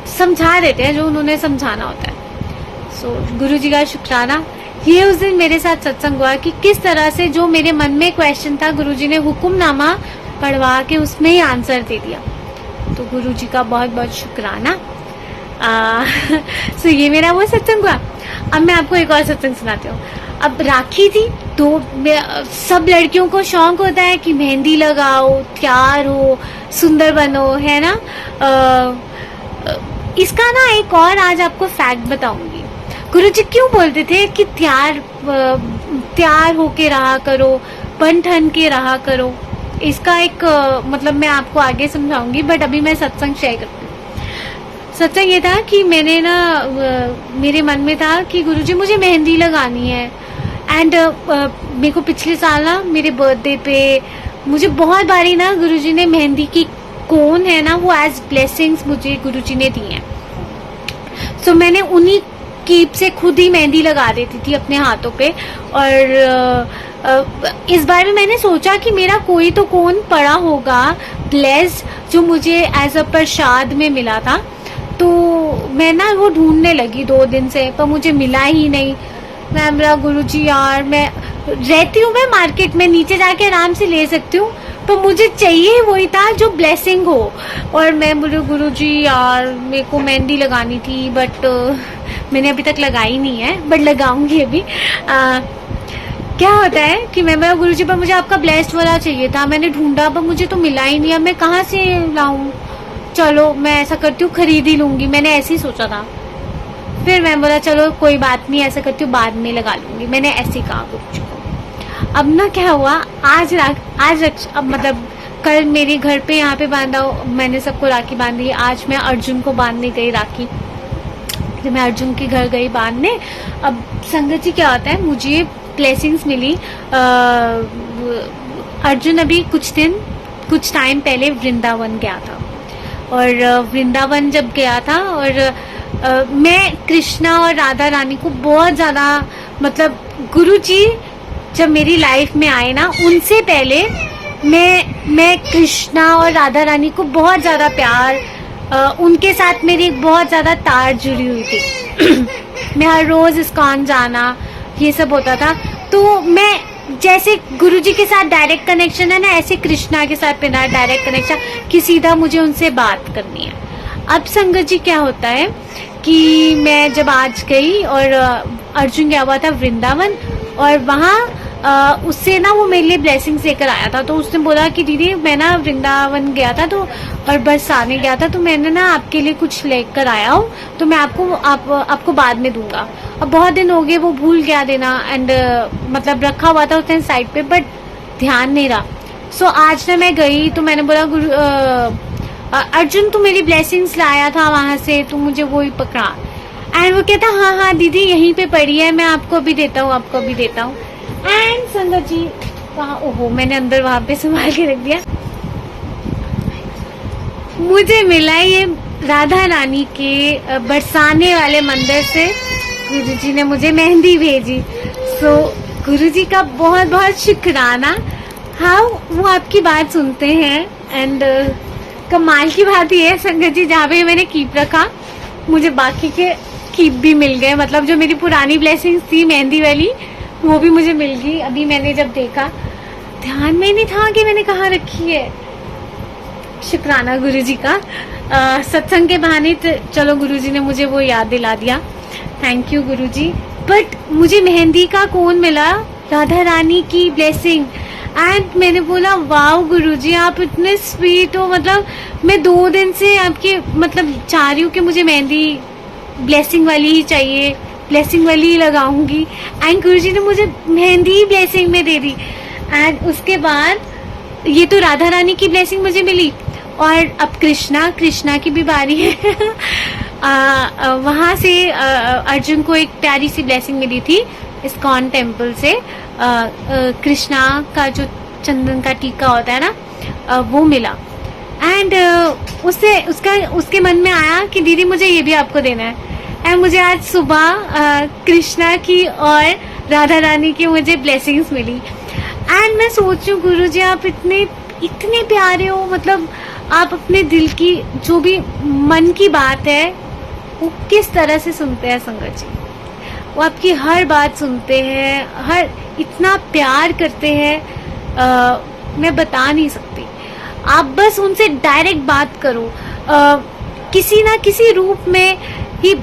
समझा देते हैं जो उन्होंने समझाना होता है। सो गुरुजी का शुक्राना। ये उस दिन मेरे साथ सत्संग हुआ कि किस तरह से जो मेरे मन में क्वेश्चन था गुरुजी ने हुक्मनामा पढ़वा के उसमें ही आंसर दे दिया। तो गुरुजी का बहुत बहुत शुक्राना। सो ये मेरा वो सत्संग हुआ। अब मैं आपको एक और सत्संग सुनाती हूँ। अब राखी थी, सब लड़कियों को शौक होता है कि मेहंदी लगाओ, तैयार हो, सुंदर बनो, है ना। इसका ना एक और आज आपको फैक्ट बताऊंगी। गुरुजी क्यों बोलते थे कि तैयार होके रहा करो, बन ठन के रहा करो। इसका एक मतलब मैं आपको आगे समझाऊंगी, बट अभी मैं सत्संग शेयर करती हूँ। सत्संग ये था कि मैंने ना मेरे मन में था कि गुरुजी मुझे मेहंदी लगानी है। एंड मेरे को पिछले साल ना मेरे बर्थडे पे मुझे बहुत बारी ना गुरुजी ने मेहंदी की कोन है ना वो एज ब्लेसिंग्स मुझे गुरुजी ने दी हैं। सो मैंने उन्हीं कीप से खुद ही मेहंदी लगा देती थी अपने हाथों पे। और इस बार भी मैंने सोचा कि मेरा कोई तो कोन पड़ा होगा ब्लेस्ड, जो मुझे एज अ प्रसाद में मिला था। तो मैं ना वो ढूंढने लगी 2 दिन से, पर मुझे मिला ही नहीं। मैं बोला गुरुजी यार, मैं रहती हूँ मैं मार्केट में, नीचे जाके आराम से ले सकती हूँ, तो मुझे चाहिए वही था जो ब्लेसिंग हो। और मैं बोली गुरुजी यार मेरे को मेहंदी लगानी थी, बट मैंने अभी तक लगाई नहीं है, बट लगाऊंगी अभी। क्या होता है कि मैं बोला गुरुजी पर मुझे आपका ब्लेस्ड वाला चाहिए था, मैंने ढूंढा पर मुझे तो मिला ही नहीं, अब मैं कहाँ से लाऊं। चलो मैं ऐसा करती हूँ, खरीद ही लूंगी, मैंने ऐसे ही सोचा था। फिर मैं बोला चलो कोई बात नहीं, ऐसा करती हूँ बाद में लगा लूंगी, मैंने ऐसे ही कहा गुरुजी को। अब ना क्या हुआ, अब मतलब कल मेरे घर पे यहाँ पे बांधा, मैंने सबको राखी बांधी। आज मैं अर्जुन को बांधने गई राखी, जब मैं अर्जुन के घर गई बांधने। अब संगत जी क्या होता है, मुझे ब्लेसिंग्स मिली। अर्जुन अभी कुछ टाइम पहले वृंदावन गया था, और वृंदावन जब गया था, और मैं कृष्णा और राधा रानी को बहुत ज़्यादा, मतलब गुरुजी जब मेरी लाइफ में आए ना, उनसे पहले मैं कृष्णा और राधा रानी को बहुत ज़्यादा प्यार, उनके साथ मेरी बहुत ज़्यादा तार जुड़ी हुई थी। मैं हर रोज़ इस्कॉन जाना, ये सब होता था। तो मैं जैसे गुरुजी के साथ डायरेक्ट कनेक्शन है ना, ऐसे कृष्णा के साथ मेरा डायरेक्ट कनेक्शन कि सीधा मुझे उनसे बात करनी है। अब संगत जी क्या होता है कि मैं जब आज गई, और अर्जुन गया हुआ था वृंदावन, और वहाँ उससे ना वो मेरे लिए ब्लेसिंग्स लेकर आया था। तो उसने बोला कि दीदी मैं ना वृंदावन गया था तो, और बस आने गया था, तो मैंने ना आपके लिए कुछ लेकर आया हूँ, तो मैं आपको बाद में दूंगा। अब बहुत दिन हो गए, वो भूल गया देना, एंड मतलब रखा हुआ था उसने साइड पे, बट ध्यान नहीं रहा। सो आज ना मैं गई तो मैंने बोला अर्जुन तू मेरी ब्लेसिंग्स लाया था वहां से, तू मुझे वो ही पकड़ा। एंड वो कहता हाँ दीदी यहीं पे पड़ी है, मैं आपको अभी देता हूँ। एंड संगत जी कहा, ओहो मैंने अंदर वहां पे संभाल के रख दिया। मुझे मिला ये राधा रानी के बरसाने वाले मंदिर से, गुरुजी ने मुझे मेहंदी भेजी। सो गुरुजी का बहुत बहुत शुक्राना। हाँ वो आपकी बात सुनते हैं। एंड कमाल की बात ये है संगत जी, जहाँ पे मैंने कीप रखा मुझे बाकी के कीप भी मिल गए, मतलब जो मेरी पुरानी ब्लेसिंग्स थी मेहंदी वाली वो भी मुझे मिल गई। अभी मैंने जब देखा, ध्यान में नहीं था कि मैंने कहाँ रखी है। शुक्राना गुरुजी का। सत्संग के बहाने चलो गुरुजी ने मुझे वो याद दिला दिया, थैंक यू गुरुजी। बट मुझे मेहंदी का कोन मिला, राधा रानी की ब्लेसिंग। एंड मैंने बोला वाओ गुरुजी आप इतने स्वीट हो, मतलब मैं 2 दिन से आपके मतलब चाह रही हूँ कि मुझे मेहंदी ब्लेसिंग वाली ही चाहिए, ब्लेसिंग वाली ही लगाऊंगी। एंड गुरुजी ने मुझे मेहंदी ब्लेसिंग में दे दी। एंड उसके बाद ये तो राधा रानी की ब्लेसिंग मुझे मिली, और अब कृष्णा की भी बारी है। वहाँ से अर्जुन को एक प्यारी सी ब्लेसिंग मिली थी इस्कॉन टेम्पल से। कृष्णा का जो चंदन का टीका होता है ना, वो मिला। एंड उसके मन में आया कि दीदी मुझे ये भी आपको देना है। एंड मुझे आज सुबह कृष्णा की और राधा रानी की मुझे ब्लेसिंग्स मिली। एंड मैं सोचूं गुरुजी आप इतने प्यारे हो, मतलब आप अपने दिल की जो भी मन की बात है वो किस तरह से सुनते हैं संगत जी। वो आपकी हर बात सुनते हैं, हर इतना प्यार करते हैं, मैं बता नहीं सकती। आप बस उनसे डायरेक्ट बात करो, किसी ना किसी रूप में ही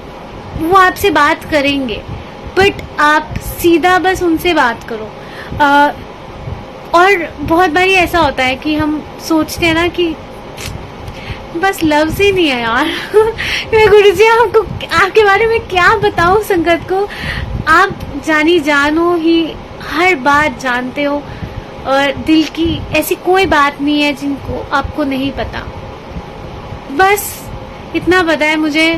वो आपसे बात करेंगे, बट आप सीधा बस उनसे बात करो। और बहुत बारी ऐसा होता है कि हम सोचते हैं ना कि बस लफ्ज़ ही नहीं है यार। मैं गुरुजी आपको आपके बारे में क्या बताऊं संगत को, आप जानी जानो ही हर बात जानते हो और दिल की ऐसी कोई बात नहीं है जिनको आपको नहीं पता। बस इतना पता है मुझे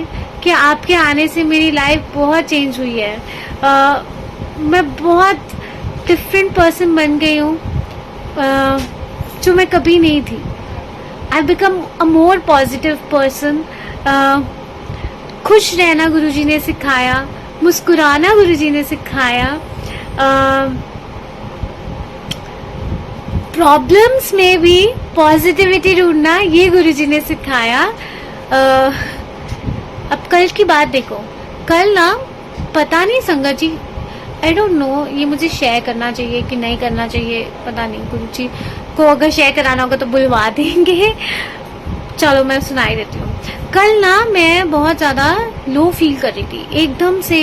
कि आपके आने से मेरी लाइफ बहुत चेंज हुई है। मैं बहुत डिफरेंट पर्सन बन गई हूँ जो मैं कभी नहीं थी। I become a more positive person. खुश रहना गुरुजी ने सिखाया, मुस्कुराना गुरुजी ने सिखाया, प्रॉब्लम्स में भी पॉजिटिविटी ढूंढना ये गुरुजी ने सिखाया। अब कल की बात देखो, कल ना पता नहीं संगत जी, आई डोंट नो ये मुझे शेयर करना चाहिए कि नहीं करना चाहिए, पता नहीं। गुरुजी को अगर शेयर कराना होगा तो बुलवा देंगे। चलो मैं सुनाई देती हूँ। कल ना मैं बहुत ज़्यादा लो फील कर रही थी। एकदम से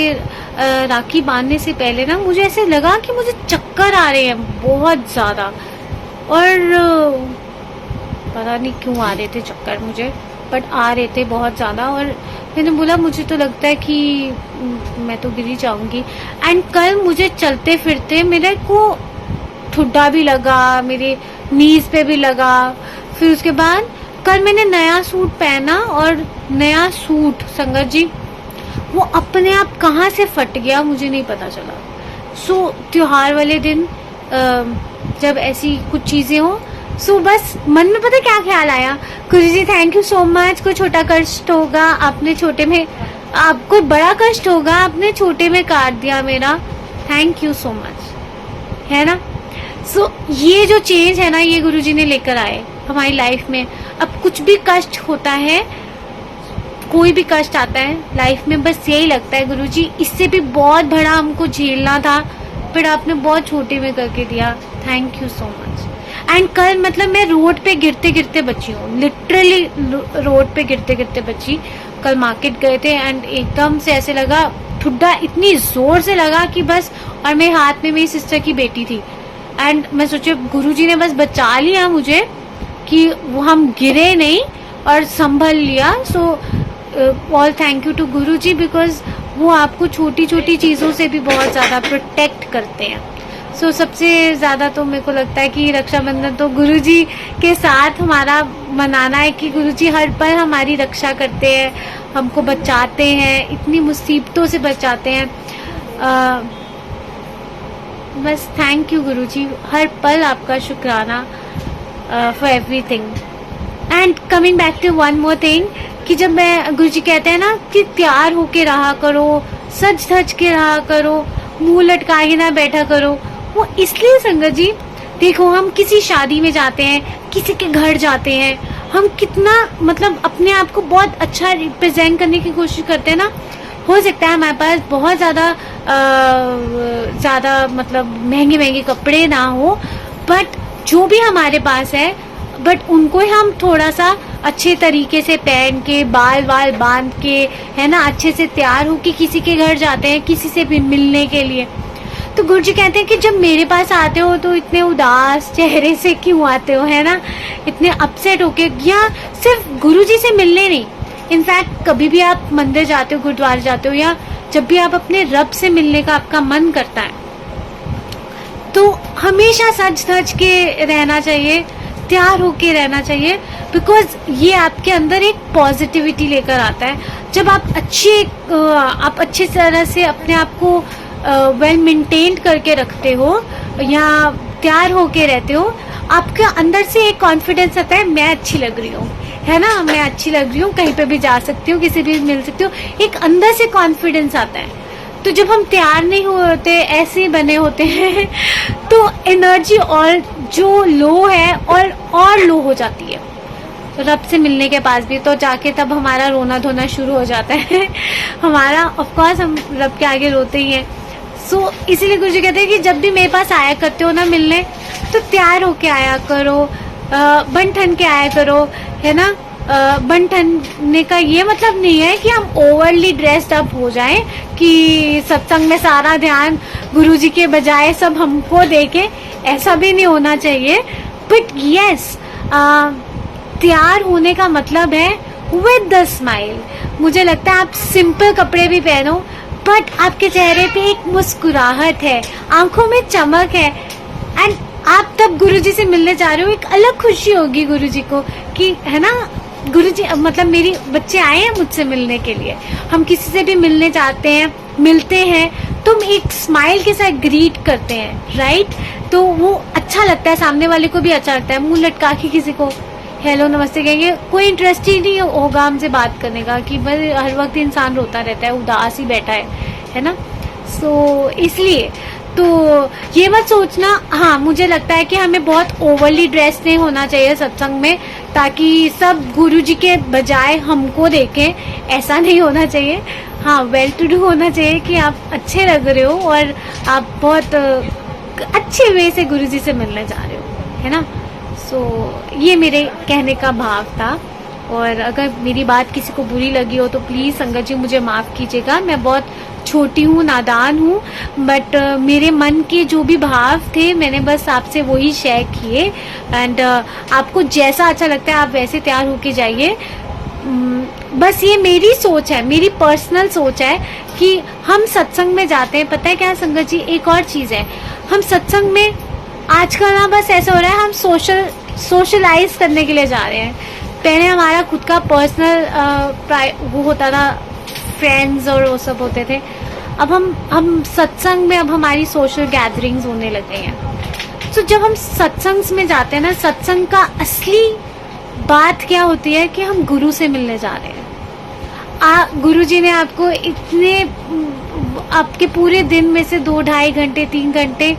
राखी बांधने से पहले ना मुझे ऐसे लगा कि मुझे चक्कर आ रहे हैं बहुत ज़्यादा, और पता नहीं क्यों आ रहे थे चक्कर मुझे, बट आ रहे थे बहुत ज़्यादा। और मैंने बोला मुझे तो लगता है कि मैं तो गिर ही जाऊंगी। एंड कल मुझे चलते फिरते मेरे को ठुड्डा भी लगा, मेरे नीज पे भी लगा। फिर उसके बाद कल मैंने नया सूट पहना, और नया सूट संगत जी वो अपने आप कहाँ से फट गया मुझे नहीं पता चला। सो त्योहार वाले दिन जब ऐसी कुछ चीज़ें हो, सो बस मन में पता क्या ख्याल आया, गुरुजी थैंक यू सो मच। कोई छोटा कष्ट होगा आपने छोटे में, आपको बड़ा कष्ट होगा आपने छोटे में काट दिया मेरा, थैंक यू सो मच, है ना। सो ये जो चेंज है ना, ये गुरुजी ने लेकर आए हमारी लाइफ में। अब कुछ भी कष्ट होता है, कोई भी कष्ट आता है लाइफ में, बस यही लगता है गुरुजी इससे भी बहुत बड़ा हमको झेलना था, पर आपने बहुत छोटे में करके दिया, thank you so much. And कल मतलब मैं रोड पे गिरते गिरते बची हूँ, लिटरली रोड पे गिरते गिरते बची। कल मार्केट गए थे एंड एकदम से ऐसे लगा, ठुड्डा इतनी जोर से लगा कि बस, और मेरे हाथ में मेरी सिस्टर की बेटी थी। एंड मैं सोचे गुरुजी ने बस बचा लिया मुझे कि वो हम गिरे नहीं और संभल लिया। So all thank you to Guruji, because वो आपको छोटी छोटी चीज़ों से भी बहुत ज़्यादा प्रोटेक्ट करते हैं। सो सबसे ज़्यादा तो मेरे को लगता है कि रक्षाबंधन तो गुरुजी के साथ हमारा मनाना है कि गुरुजी हर पल हमारी रक्षा करते हैं, हमको बचाते हैं, इतनी मुसीबतों से बचाते हैं। बस थैंक यू गुरुजी, हर पल आपका शुक्राना for everything. And coming back to one more thing, कि जब मैं गुरुजी कहते हैं ना कि तैयार होके रहा करो, सज धज के रहा करो, मुंह लटका के ना बैठा करो, वो इसलिए संगत जी देखो, हम किसी शादी में जाते हैं, किसी के घर जाते हैं, हम कितना मतलब अपने आप को बहुत अच्छा रिप्रेजेंट करने की कोशिश करते हैं ना। हो सकता है हमारे पास बहुत ज़्यादा मतलब महंगे महंगे कपड़े ना हो, बट जो भी हमारे पास है, बट उनको हम थोड़ा सा अच्छे तरीके से पहन के, बाल वाल बांध के, है ना, अच्छे से तैयार होके किसी के घर जाते हैं, किसी से भी मिलने के लिए। तो गुरुजी कहते हैं कि जब मेरे पास आते हो तो इतने उदास चेहरे से क्यों आते हो, है ना, इतने अपसेट होके। या सिर्फ गुरुजी से मिलने नहीं, इनफैक्ट कभी भी आप मंदिर जाते हो, गुरुद्वारे जाते हो, या जब भी आप अपने रब से मिलने का आपका मन करता है, तो हमेशा सज धज के रहना चाहिए, तैयार होके रहना चाहिए, बिकॉज ये आपके अंदर एक पॉजिटिविटी लेकर आता है। जब आप अच्छे तरह से अपने आप को वेल मेंटेन करके रखते हो या तैयार होके रहते हो, आपके अंदर से एक कॉन्फिडेंस आता है, मैं अच्छी लग रही हूँ, है ना, मैं अच्छी लग रही हूँ, कहीं पे भी जा सकती हूँ, किसी भी मिल सकती हूँ, एक अंदर से कॉन्फिडेंस आता है। तो जब हम तैयार नहीं होते, ऐसे बने होते हैं, तो एनर्जी और जो लो है और लो हो जाती है। तो रब से मिलने के पास भी तो जाके तब हमारा रोना धोना शुरू हो जाता है। हमारा ऑफ कोर्स हम रब के आगे रोते ही हैं। सो इसीलिए गुरुजी कहते हैं कि जब भी मेरे पास आया करते हो ना मिलने, तो तैयार होके आया करो, बन ठन के आया करो, है ना, बन ठनने का ये मतलब नहीं है कि हम ओवरली ड्रेस्ड अप हो जाएं कि सत्संग में सारा ध्यान गुरुजी के बजाय सब हमको देखे, ऐसा भी नहीं होना चाहिए। बट यस, तैयार होने का मतलब है विद द स्माइल। मुझे लगता है आप सिंपल कपड़े भी पहनो बट आपके चेहरे पे एक मुस्कुराहट है, आंखों में चमक है, एंड आप तब गुरुजी से मिलने जा रहे हो। एक अलग खुशी होगी गुरुजी को कि है ना, गुरुजी मतलब मेरी बच्चे आए हैं मुझसे मिलने के लिए। हम किसी से भी मिलने जाते हैं, मिलते हैं, तुम एक स्माइल के साथ ग्रीट करते हैं, राइट? तो वो अच्छा लगता है, सामने वाले को भी अच्छा लगता है। मुंह लटका के किसी को हेलो नमस्ते कहेंगे, कोई इंटरेस्ट ही नहीं होगा हमसे बात करने का, कि बस हर वक्त इंसान रोता रहता है, उदास ही बैठा है ना। सो इसलिए तो ये मत सोचना। हाँ, मुझे लगता है कि हमें बहुत ओवरली ड्रेस नहीं होना चाहिए सत्संग में, ताकि सब गुरुजी के बजाय हमको देखें, ऐसा नहीं होना चाहिए। हाँ, वेल टू डू होना चाहिए कि आप अच्छे लग रहे हो और आप बहुत अच्छे वे से गुरुजी से मिलने जा रहे हो, है ना। सो ये मेरे कहने का भाव था। और अगर मेरी बात किसी को बुरी लगी हो तो प्लीज़ संगत जी मुझे माफ़ कीजिएगा। मैं बहुत छोटी हूँ, नादान हूँ, बट मेरे मन के जो भी भाव थे मैंने बस आपसे वही शेयर किए। एंड आपको जैसा अच्छा लगता है आप वैसे तैयार होके जाइए। बस ये मेरी सोच है, मेरी पर्सनल सोच है कि हम सत्संग में जाते हैं। पता है क्या संगत जी, एक और चीज़ है, हम सत्संग में आजकल ना बस ऐसा हो रहा है, हम सोशलाइज करने के लिए जा रहे हैं। पहले हमारा खुद का पर्सनल वो होता था, फ्रेंड्स और वो सब होते थे। अब हम सत्संग में, अब हमारी सोशल गैदरिंग्स होने लगे हैं। तो जब हम सत्संग में जाते हैं ना, सत्संग का असली बात क्या होती है कि हम गुरु से मिलने जा रहे हैं। गुरुजी ने आपको इतने, आपके पूरे दिन में से 2-2.5 घंटे 3 घंटे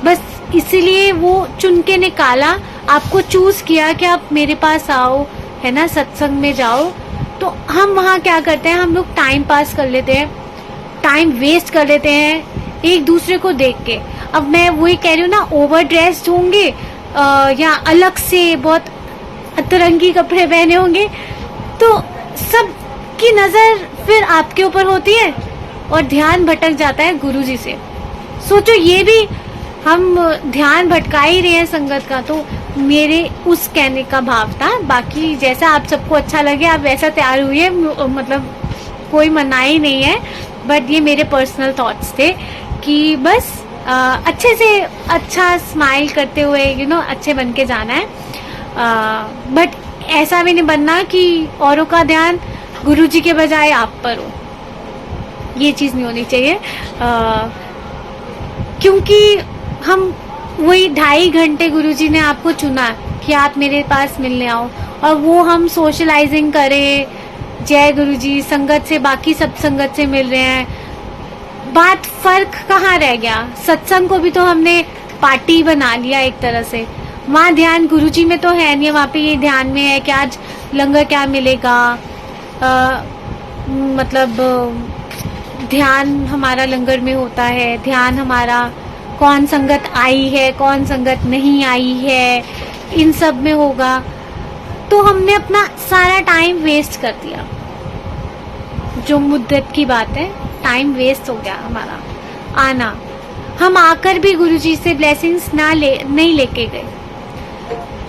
बस इसीलिए वो चुन के निकाला, आपको चूज किया कि आप मेरे पास आओ, है ना, सत्संग में जाओ। तो हम वहाँ क्या करते हैं, हम लोग टाइम पास कर लेते हैं, टाइम वेस्ट कर लेते हैं एक दूसरे को देख के। अब मैं वही कह रही हूँ ना, ओवर ड्रेस्ड होंगे या अलग से बहुत अतरंगी कपड़े पहने होंगे तो सबकी नज़र फिर आपके ऊपर होती है और ध्यान भटक जाता है गुरुजी से। सोचो, ये भी हम ध्यान भटका ही रहे हैं संगत का। तो मेरे उस कहने का भाव था। बाकी जैसा आप सबको अच्छा लगे आप वैसा तैयार हुई, मतलब कोई मनाही नहीं है, बट ये मेरे पर्सनल थॉट्स थे कि बस अच्छे से अच्छा स्माइल करते हुए अच्छे बन के जाना है। बट ऐसा भी नहीं बनना कि औरों का ध्यान गुरुजी के बजाय आप पर हो, ये चीज़ नहीं होनी चाहिए। क्योंकि हम वही 2.5 घंटे गुरुजी ने आपको चुना कि आप मेरे पास मिलने आओ, और वो हम सोशलाइजिंग करें, जय गुरुजी, संगत से, बाकी सब संगत से मिल रहे हैं। बात फर्क कहाँ रह गया? सत्संग को भी तो हमने पार्टी बना लिया एक तरह से। वहाँ ध्यान गुरुजी में तो है नहीं, वहाँ पे ये ध्यान में है कि आज लंगर क्या मिलेगा, मतलब ध्यान हमारा लंगर में होता है, ध्यान हमारा कौन संगत आई है कौन संगत नहीं आई है इन सब में होगा। तो हमने अपना सारा टाइम वेस्ट कर दिया। जो मुद्दत की बात है, टाइम वेस्ट हो गया हमारा आना। हम आकर भी गुरुजी से ब्लेसिंग्स नहीं लेके गए,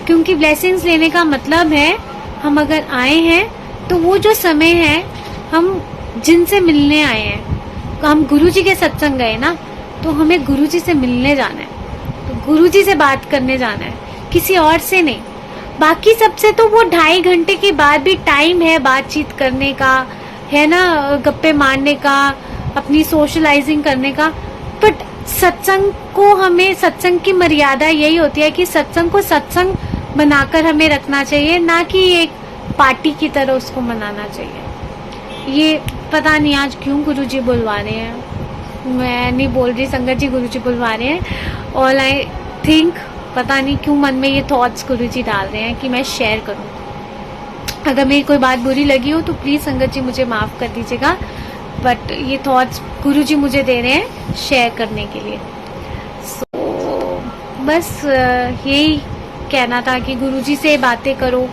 क्योंकि ब्लेसिंग्स लेने का मतलब है हम अगर आए हैं तो वो जो समय है हम जिनसे मिलने आए हैं, हम गुरुजी के सत्संग गए ना, तो हमें गुरुजी से मिलने जाना है, तो गुरुजी से बात करने जाना है, किसी और से नहीं। बाकी सबसे तो वो 2.5 घंटे के बाद भी टाइम है बातचीत करने का, है ना, गप्पे मारने का, अपनी सोशलाइजिंग करने का। बट सत्संग को, हमें सत्संग की मर्यादा यही होती है कि सत्संग को सत्संग बनाकर हमें रखना चाहिए, ना कि एक पार्टी की तरह उसको मनाना चाहिए। ये पता नहीं आज क्यों गुरुजी बुलवा रहे हैं, मैं नहीं बोल रही, संगत जी गुरुजी बुलवा रहे हैं। ऑल आई थिंक, पता नहीं क्यों मन में ये थॉट्स गुरुजी डाल रहे हैं कि मैं शेयर करूं। अगर मेरी कोई बात बुरी लगी हो तो प्लीज़ संगत जी मुझे माफ़ कर दीजिएगा, बट ये थॉट्स गुरुजी मुझे दे रहे हैं शेयर करने के लिए। सो बस यही कहना था कि गुरुजी से बातें करो,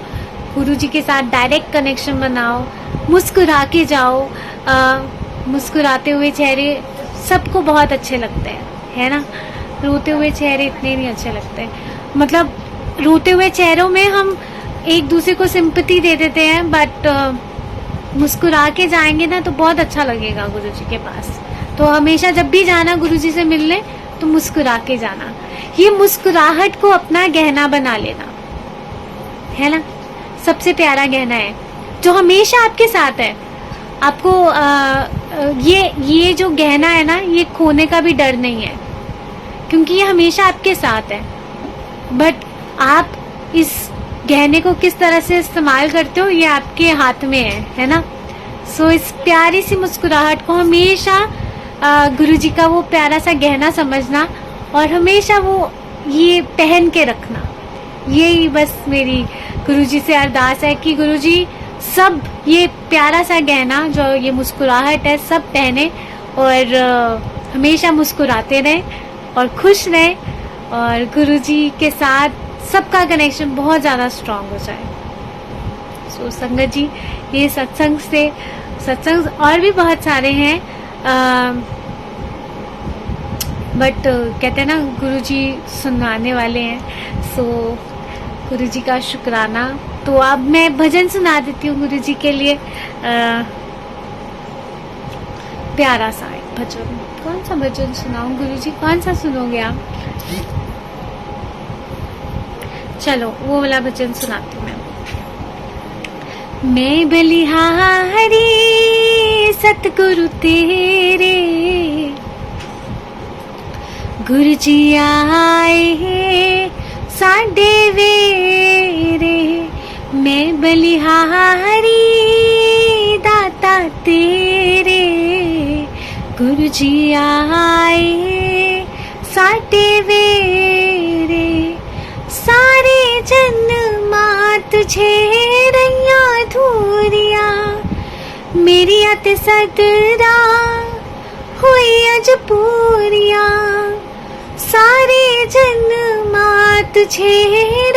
गुरुजी के साथ डायरेक्ट कनेक्शन बनाओ, मुस्कुरा के जाओ। मुस्कुराते हुए चेहरे सबको बहुत अच्छे लगते हैं, है ना। रोते हुए चेहरे इतने नहीं अच्छे लगते। मतलब रोते हुए चेहरों में हम एक दूसरे को सिंपैथी दे देते हैं, बट मुस्कुरा के जाएंगे ना तो बहुत अच्छा लगेगा गुरुजी के पास। तो हमेशा जब भी जाना गुरुजी से मिलने तो मुस्कुरा के जाना। ये मुस्कुराहट को अपना गहना बना लेना, है ना। सबसे प्यारा गहना है जो हमेशा आपके साथ है। आपको ये जो गहना है ना, ये खोने का भी डर नहीं है, क्योंकि ये हमेशा आपके साथ है। बट आप इस गहने को किस तरह से इस्तेमाल करते हो ये आपके हाथ में है ना। सो इस प्यारी सी मुस्कुराहट को हमेशा गुरुजी का वो प्यारा सा गहना समझना और हमेशा वो ये पहन के रखना। यही बस मेरी गुरुजी से अरदास है कि गुरुजी सब ये प्यारा सा गहना जो ये मुस्कुराहट है सब पहने और हमेशा मुस्कुराते रहें और खुश रहें, और गुरुजी के साथ सबका कनेक्शन बहुत ज़्यादा स्ट्रांग हो जाए। सो संगत जी, ये सत्संग और भी बहुत सारे हैं, बट कहते हैं ना गुरुजी सुनाने वाले हैं। सो गुरुजी का शुक्राना। तो अब मैं भजन सुना देती हूँ गुरुजी के लिए। प्यारा सा एक भजन। कौन सा भजन सुनाऊं गुरुजी, कौन सा सुनोगे आप? चलो वो वाला भजन सुनाती हूँ मैं बलिहारी सतगुरु तेरे, गुरुजी आए साडे वेरे। मैं बलिहारी दाता तेरे, गुरुजी आए साडे वेरे। सारे जन्मा तुझे रैया धूरिया, मेरी ते सदरा हुई अज पूरिया। सारे जन्मा तुझे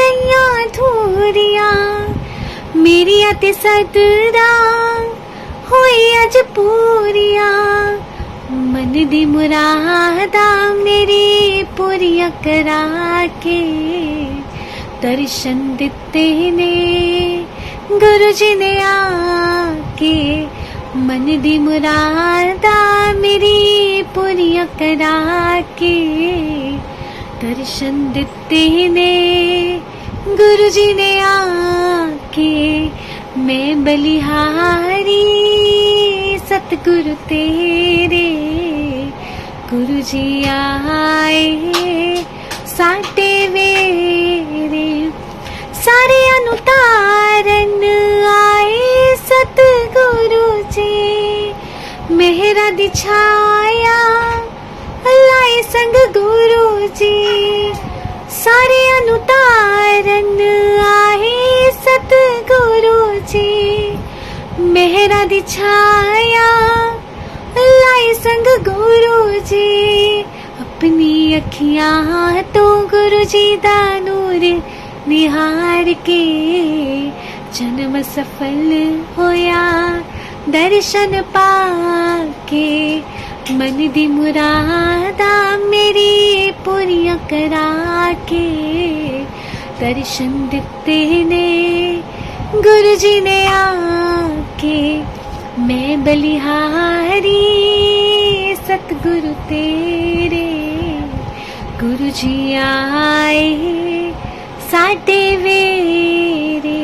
रैया धूरिया, मेरी ते सदरा हुई अज पूरिया। मन दी मुरादा मेरी पूरिया करा के, दर्शन दिते ने गुरुजी ने आके। मन दी मुरादा मेरी पूरिया करा के, दर्शन दिते ने गुरुजी ने आके। मैं बलिहारी सतगुरु तेरे, गुरुजी आए साटे वेरे। सारे अनुतारन आए सतगुरु जी, मेहरा दी छाया लाए संग गुरु जी। सारे अनुतारन आए सतगुरु जी, मेहरा दी छाया लाए संग गुरु जी। अपनी अखियां तो गुरु जी दा नूर निहार के, जन्म सफल होया दर्शन पाके। मन दी मुरादा मेरी पूरियां करा के, दर्शन दिते ने गुरुजी ने आके। मैं बलिहारी सतगुरु तेरे, गुरुजी आए साडे वेरे।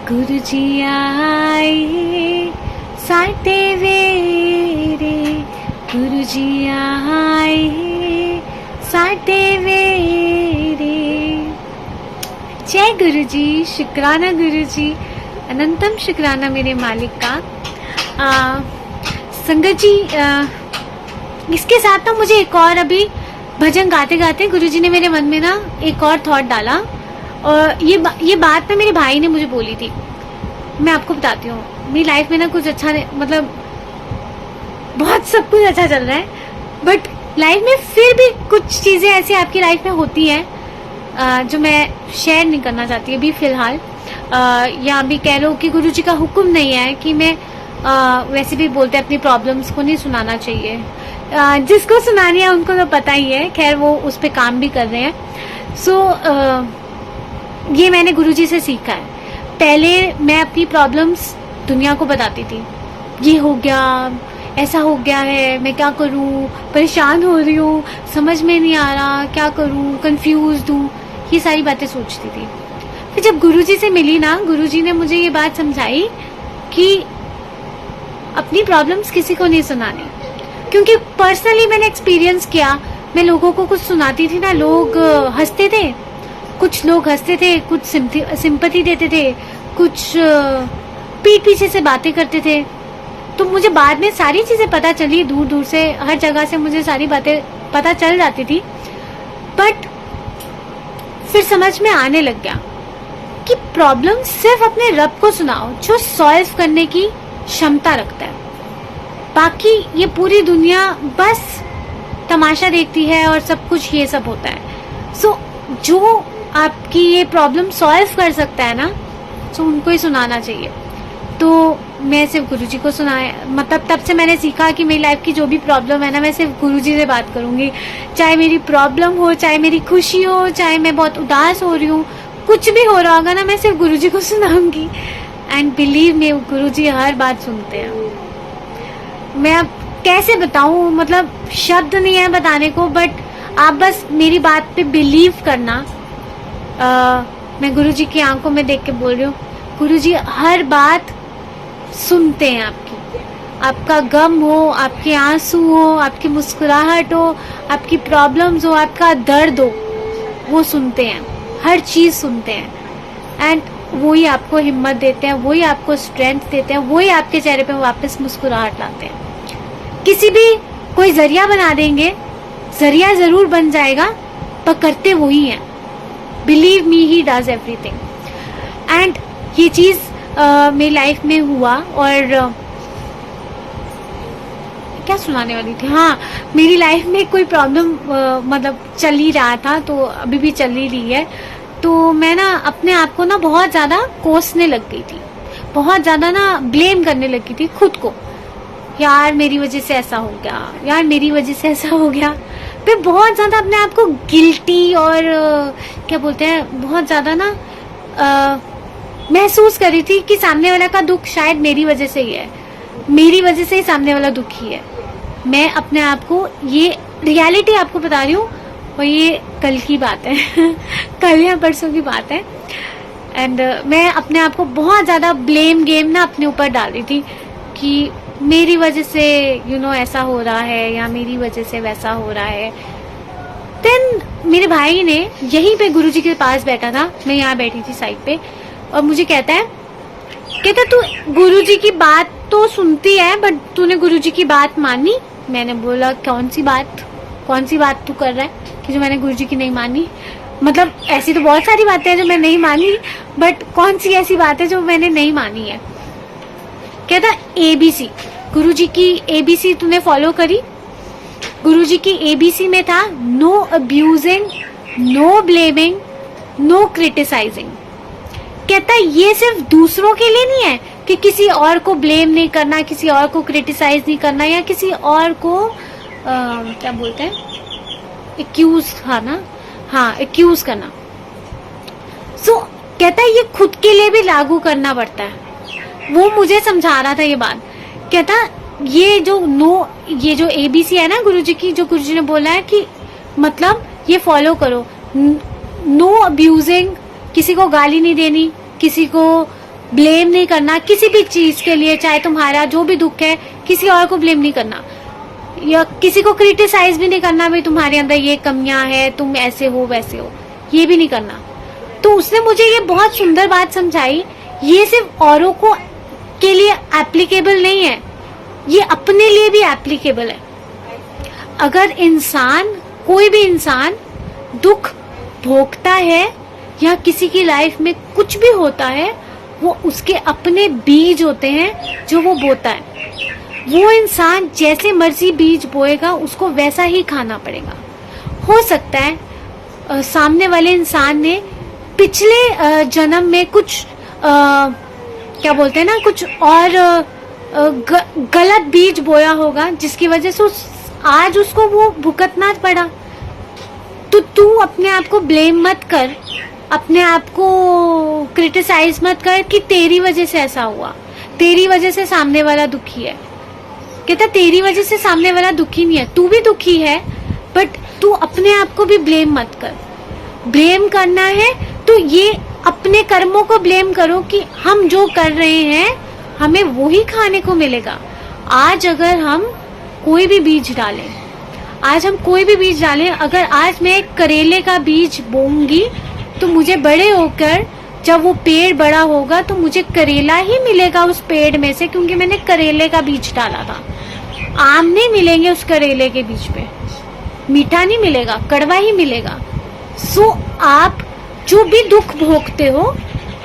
गुरुजी आए साडे वेरे, गुरुजी आए साडे वेरे। जय गुरुजी, शुक्राना गुरुजी, अनंतम शुक्राना मेरे मालिक का। संगत जी, इसके साथ ना मुझे एक और अभी भजन गाते गाते गुरुजी ने मेरे मन में ना एक और थॉट डाला, और ये बात ना मेरे भाई ने मुझे बोली थी। मैं आपको बताती हूँ, मेरी लाइफ में ना कुछ अच्छा मतलब बहुत सब कुछ अच्छा चल रहा है, बट लाइफ में फिर भी कुछ चीजें ऐसी आपकी लाइफ में होती हैं जो मैं शेयर नहीं करना चाहती अभी फिलहाल। या भी कह लो कि गुरुजी का हुक्म नहीं है कि मैं वैसे भी बोलते हैं अपनी प्रॉब्लम्स को नहीं सुनाना चाहिए, जिसको सुनानी है उनको तो पता ही है, खैर वो उस पर काम भी कर रहे हैं। सो ये मैंने गुरुजी से सीखा है। पहले मैं अपनी प्रॉब्लम्स दुनिया को बताती थी, ये हो गया, ऐसा हो गया है, मैं क्या करूं, परेशान हो रही हूँ, समझ में नहीं आ रहा, क्या करूं, कंफ्यूज्ड हूँ, ये सारी बातें सोचती थी। फिर जब गुरुजी से मिली ना, गुरुजी ने मुझे ये बात समझाई कि अपनी प्रॉब्लम्स किसी को नहीं सुनानी, क्योंकि पर्सनली मैंने एक्सपीरियंस किया, मैं लोगों को कुछ सुनाती थी ना, लोग हंसते थे, कुछ लोग हंसते थे, कुछ सिंपैथी देते थे, कुछ पीठ पीछे से बातें करते थे। तो मुझे बाद में सारी चीजें पता चली, दूर दूर से हर जगह से मुझे सारी बातें पता चल जाती थी, बट फिर समझ में आने लग गया कि प्रॉब्लम सिर्फ अपने रब को सुनाओ जो सॉल्व करने की क्षमता रखता है। बाकी ये पूरी दुनिया बस तमाशा देखती है और सब कुछ ये सब होता है। सो जो आपकी ये प्रॉब्लम सॉल्व कर सकता है ना, तो उनको ही सुनाना चाहिए। तो मैं सिर्फ गुरुजी को सुनाया, मतलब तब से मैंने सीखा कि मेरी लाइफ की जो भी प्रॉब्लम है ना, मैं सिर्फ गुरुजी से बात करूंगी। चाहे मेरी प्रॉब्लम हो, चाहे मेरी खुशी हो, चाहे मैं बहुत उदास हो रही हूँ, कुछ भी हो रहा होगा ना, मैं सिर्फ गुरुजी को सुनाऊंगी। एंड बिलीव मी, गुरुजी हर बात सुनते हैं। मैं अब कैसे बताऊं, मतलब शब्द नहीं है बताने को, बट आप बस मेरी बात पे बिलीव करना। मैं गुरुजी की आंखों में देख के बोल रही हूँ, गुरुजी हर बात सुनते हैं आपकी। आपका गम हो, आपके आंसू हो, आपकी मुस्कुराहट हो, आपकी प्रॉब्लम्स हो, आपका दर्द हो, वो सुनते हैं, हर चीज सुनते हैं। एंड वही आपको हिम्मत देते हैं, वही आपको स्ट्रेंथ देते हैं, वही आपके चेहरे पे वापस मुस्कुराहट लाते हैं। किसी भी कोई जरिया बना देंगे, जरिया जरूर बन जाएगा, पर करते वही हैं। Believe me, he does everything. And ये चीज मेरी लाइफ में हुआ। और क्या सुनाने वाली थी, हाँ, मेरी लाइफ में कोई प्रॉब्लम मतलब चल ही रहा था, तो अभी भी चल ही रही है। तो मैं ना अपने आप को ना बहुत ज्यादा कोसने लग गई थी, बहुत ज्यादा ना ब्लेम करने लगी थी खुद को। यार मेरी वजह से ऐसा हो गया, यार मेरी वजह से ऐसा हो गया। फिर बहुत ज्यादा अपने आप को गिल्टी और क्या बोलते हैं, बहुत ज्यादा ना महसूस कर रही थी कि सामने वाला का दुख शायद मेरी वजह से ही है, मेरी वजह से ही सामने वाला दुखी है। मैं अपने आप को, ये रियलिटी आपको बता रही हूँ, और ये कल की बात है कल या परसों की बात है। एंड मैं अपने आप को बहुत ज्यादा ब्लेम गेम ना अपने ऊपर डाल रही थी कि मेरी वजह से ऐसा हो रहा है, या मेरी वजह से वैसा हो रहा है। देन मेरे भाई ने यहीं पे गुरुजी के पास बैठा था, मैं यहाँ बैठी थी साइड पे, और मुझे कहता तू गुरुजी की बात तो सुनती है, बट तूने गुरुजी की बात मानी? मैंने बोला कौन सी बात तू कर रहा है कि जो मैंने गुरुजी की नहीं मानी? मतलब ऐसी तो बहुत सारी बातें हैं जो मैं नहीं मानी, बट कौन सी ऐसी बात है जो मैंने नहीं मानी है? कहता ABC, गुरुजी की ABC तूने फॉलो करी? गुरुजी की ABC में था no abusing, no blaming, no criticising. कहता ये सिर्फ दूसरों के लिए नहीं है कि किसी और को ब्लेम नहीं करना, किसी और को क्रिटिसाइज नहीं करना, या किसी और को क्या बोलते हैं, एक्यूज एक्यूज करना। सो कहता है ये खुद के लिए भी लागू करना पड़ता है। वो मुझे समझा रहा था ये बात। कहता ये जो ABC है ना गुरुजी की, जो गुरुजी ने बोला है कि मतलब ये फॉलो करो, नो अब्यूजिंग, किसी को गाली नहीं देनी, किसी को ब्लेम नहीं करना किसी भी चीज के लिए, चाहे तुम्हारा जो भी दुख है किसी और को ब्लेम नहीं करना, या किसी को क्रिटिसाइज भी नहीं करना, भाई तुम्हारे अंदर ये कमियां है, तुम ऐसे हो वैसे हो, ये भी नहीं करना। तो उसने मुझे ये बहुत सुंदर बात समझाई, ये सिर्फ औरों को के लिए एप्लीकेबल नहीं है, ये अपने लिए भी एप्लीकेबल है। अगर कोई भी इंसान दुख भोगता है या किसी की लाइफ में कुछ भी होता है, वो उसके अपने बीज होते हैं जो वो बोता है। वो इंसान जैसे मर्जी बीज बोएगा उसको वैसा ही खाना पड़ेगा। हो सकता है सामने वाले इंसान ने पिछले जन्म में कुछ क्या बोलते हैं ना, कुछ और गलत बीज बोया होगा जिसकी वजह से आज उसको वो भुगतना पड़ा। तो तू अपने आप को ब्लेम मत कर, अपने आप को क्रिटिसाइज मत कर कि तेरी वजह से ऐसा हुआ, तेरी वजह से सामने वाला दुखी है। कहता तेरी वजह से सामने वाला दुखी नहीं है, तू भी दुखी है, बट तू अपने आप को भी ब्लेम मत कर। ब्लेम करना है तो ये अपने कर्मों को ब्लेम करो कि हम जो कर रहे हैं हमें वही खाने को मिलेगा। आज अगर हम कोई भी बीज डालें, अगर आज मैं एक करेले का बीज बोऊंगी तो मुझे बड़े होकर जब वो पेड़ बड़ा होगा तो मुझे करेला ही मिलेगा उस पेड़ में से, क्योंकि मैंने करेले का बीज डाला था। आम नहीं मिलेंगे उस करेले के बीज पे, मीठा नहीं मिलेगा, कड़वा ही मिलेगा। सो आप जो भी दुख भोगते हो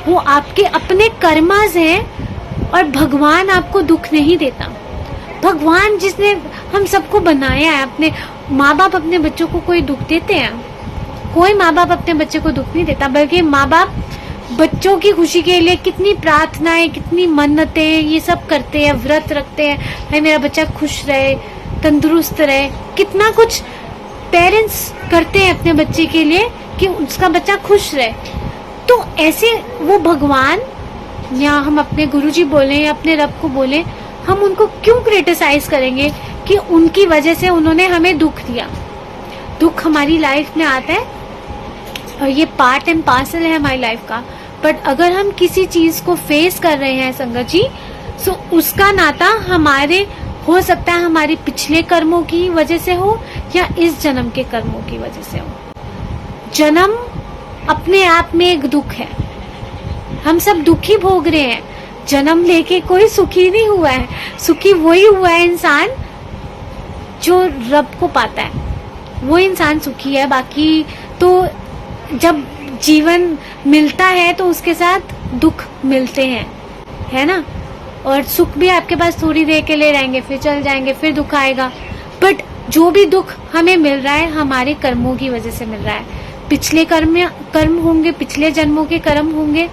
वो आपके अपने कर्मज हैं और भगवान आपको दुख नहीं देता। भगवान जिसने हम सबको बनाया है, अपने माँ बाप अपने बच्चों को कोई दुख देते हैं? कोई माँ बाप अपने बच्चे को दुख नहीं देता, बल्कि माँ बाप बच्चों की खुशी के लिए कितनी प्रार्थनाएं, कितनी मन्नतें ये सब करते हैं, व्रत रखते हैं, भाई मेरा बच्चा खुश रहे, तंदुरुस्त रहे। कितना कुछ पेरेंट्स करते हैं अपने बच्चे के लिए कि उसका बच्चा खुश रहे। तो ऐसे वो भगवान, या हम अपने गुरुजी बोले या अपने रब को बोले, हम उनको क्यों क्रिटिसाइज करेंगे कि उनकी वजह से उन्होंने हमें दुख दिया। दुख हमारी लाइफ में आता है और ये पार्ट एंड पार्सल है हमारी लाइफ का। बट अगर हम किसी चीज को फेस कर रहे हैं संगत जी, सो उसका नाता हमारे हो सकता है हमारे पिछले कर्मों की वजह से हो या इस जन्म के कर्मों की वजह से हो। जन्म अपने आप में एक दुख है, हम सब दुखी भोग रहे हैं। जन्म लेके कोई सुखी नहीं हुआ है, सुखी वही हुआ है इंसान जो रब को पाता है, वो इंसान सुखी है। बाकी तो जब जीवन मिलता है तो उसके साथ दुख मिलते हैं, है ना। और सुख भी आपके पास थोड़ी देर के लिए रहेंगे, फिर चल जाएंगे, फिर दुख आएगा। बट जो भी दुख हमें मिल रहा है हमारे कर्मों की वजह से मिल रहा है। पिछले कर्म होंगे, पिछले जन्मों के कर्म होंगे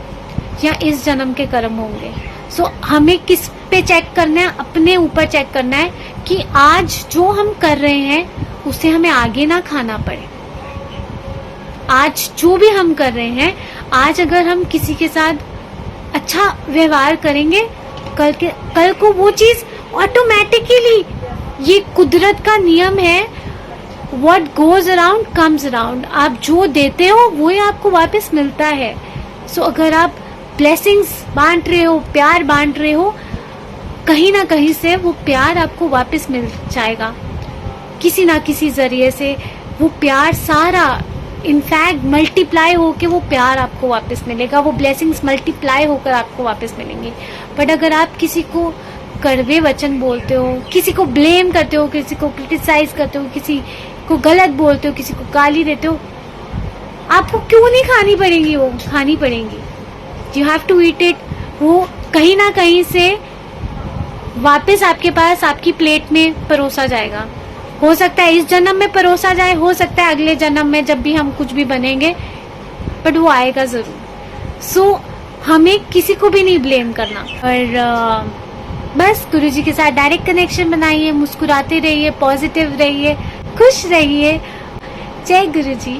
या इस जन्म के कर्म होंगे। सो हमें किस पे चेक करना है? अपने ऊपर चेक करना है कि आज जो हम कर रहे हैं उसे हमें आगे ना खाना पड़े। आज जो भी हम कर रहे हैं, आज अगर हम किसी के साथ अच्छा व्यवहार करेंगे, कल को वो चीज ऑटोमेटिकली, ये कुदरत का नियम है, what goes around comes around. आप जो देते हो वो ही आपको वापस मिलता है। सो अगर आप ब्लेसिंग्स बांट रहे हो, प्यार बांट रहे हो, कहीं ना कहीं से वो प्यार आपको वापस मिल जाएगा, किसी ना किसी जरिए से। वो प्यार सारा इनफैक्ट मल्टीप्लाई होके वो प्यार आपको वापस मिलेगा, वो ब्लेसिंग्स मल्टीप्लाई होकर आपको वापस मिलेंगी। बट अगर आप किसी को कड़वे वचन बोलते हो, किसी को ब्लेम करते हो, किसी को क्रिटिसाइज करते हो, किसी को गलत बोलते हो, किसी को गाली देते हो, आपको क्यों नहीं खानी पड़ेंगी? वो खानी पड़ेंगी। You have to eat it. वो कहीं ना कहीं से वापस आपके पास, आपकी प्लेट में परोसा जाएगा। हो सकता है इस जन्म में परोसा जाए, हो सकता है अगले जन्म में जब भी हम कुछ भी बनेंगे, बट वो आएगा जरूर। सो हमें किसी को भी नहीं ब्लेम करना। और बस गुरुजी के साथ डायरेक्ट कनेक्शन बनाइए, मुस्कुराते रहिए, पॉजिटिव रहिए, खुश रहिए। जय गुरुजी।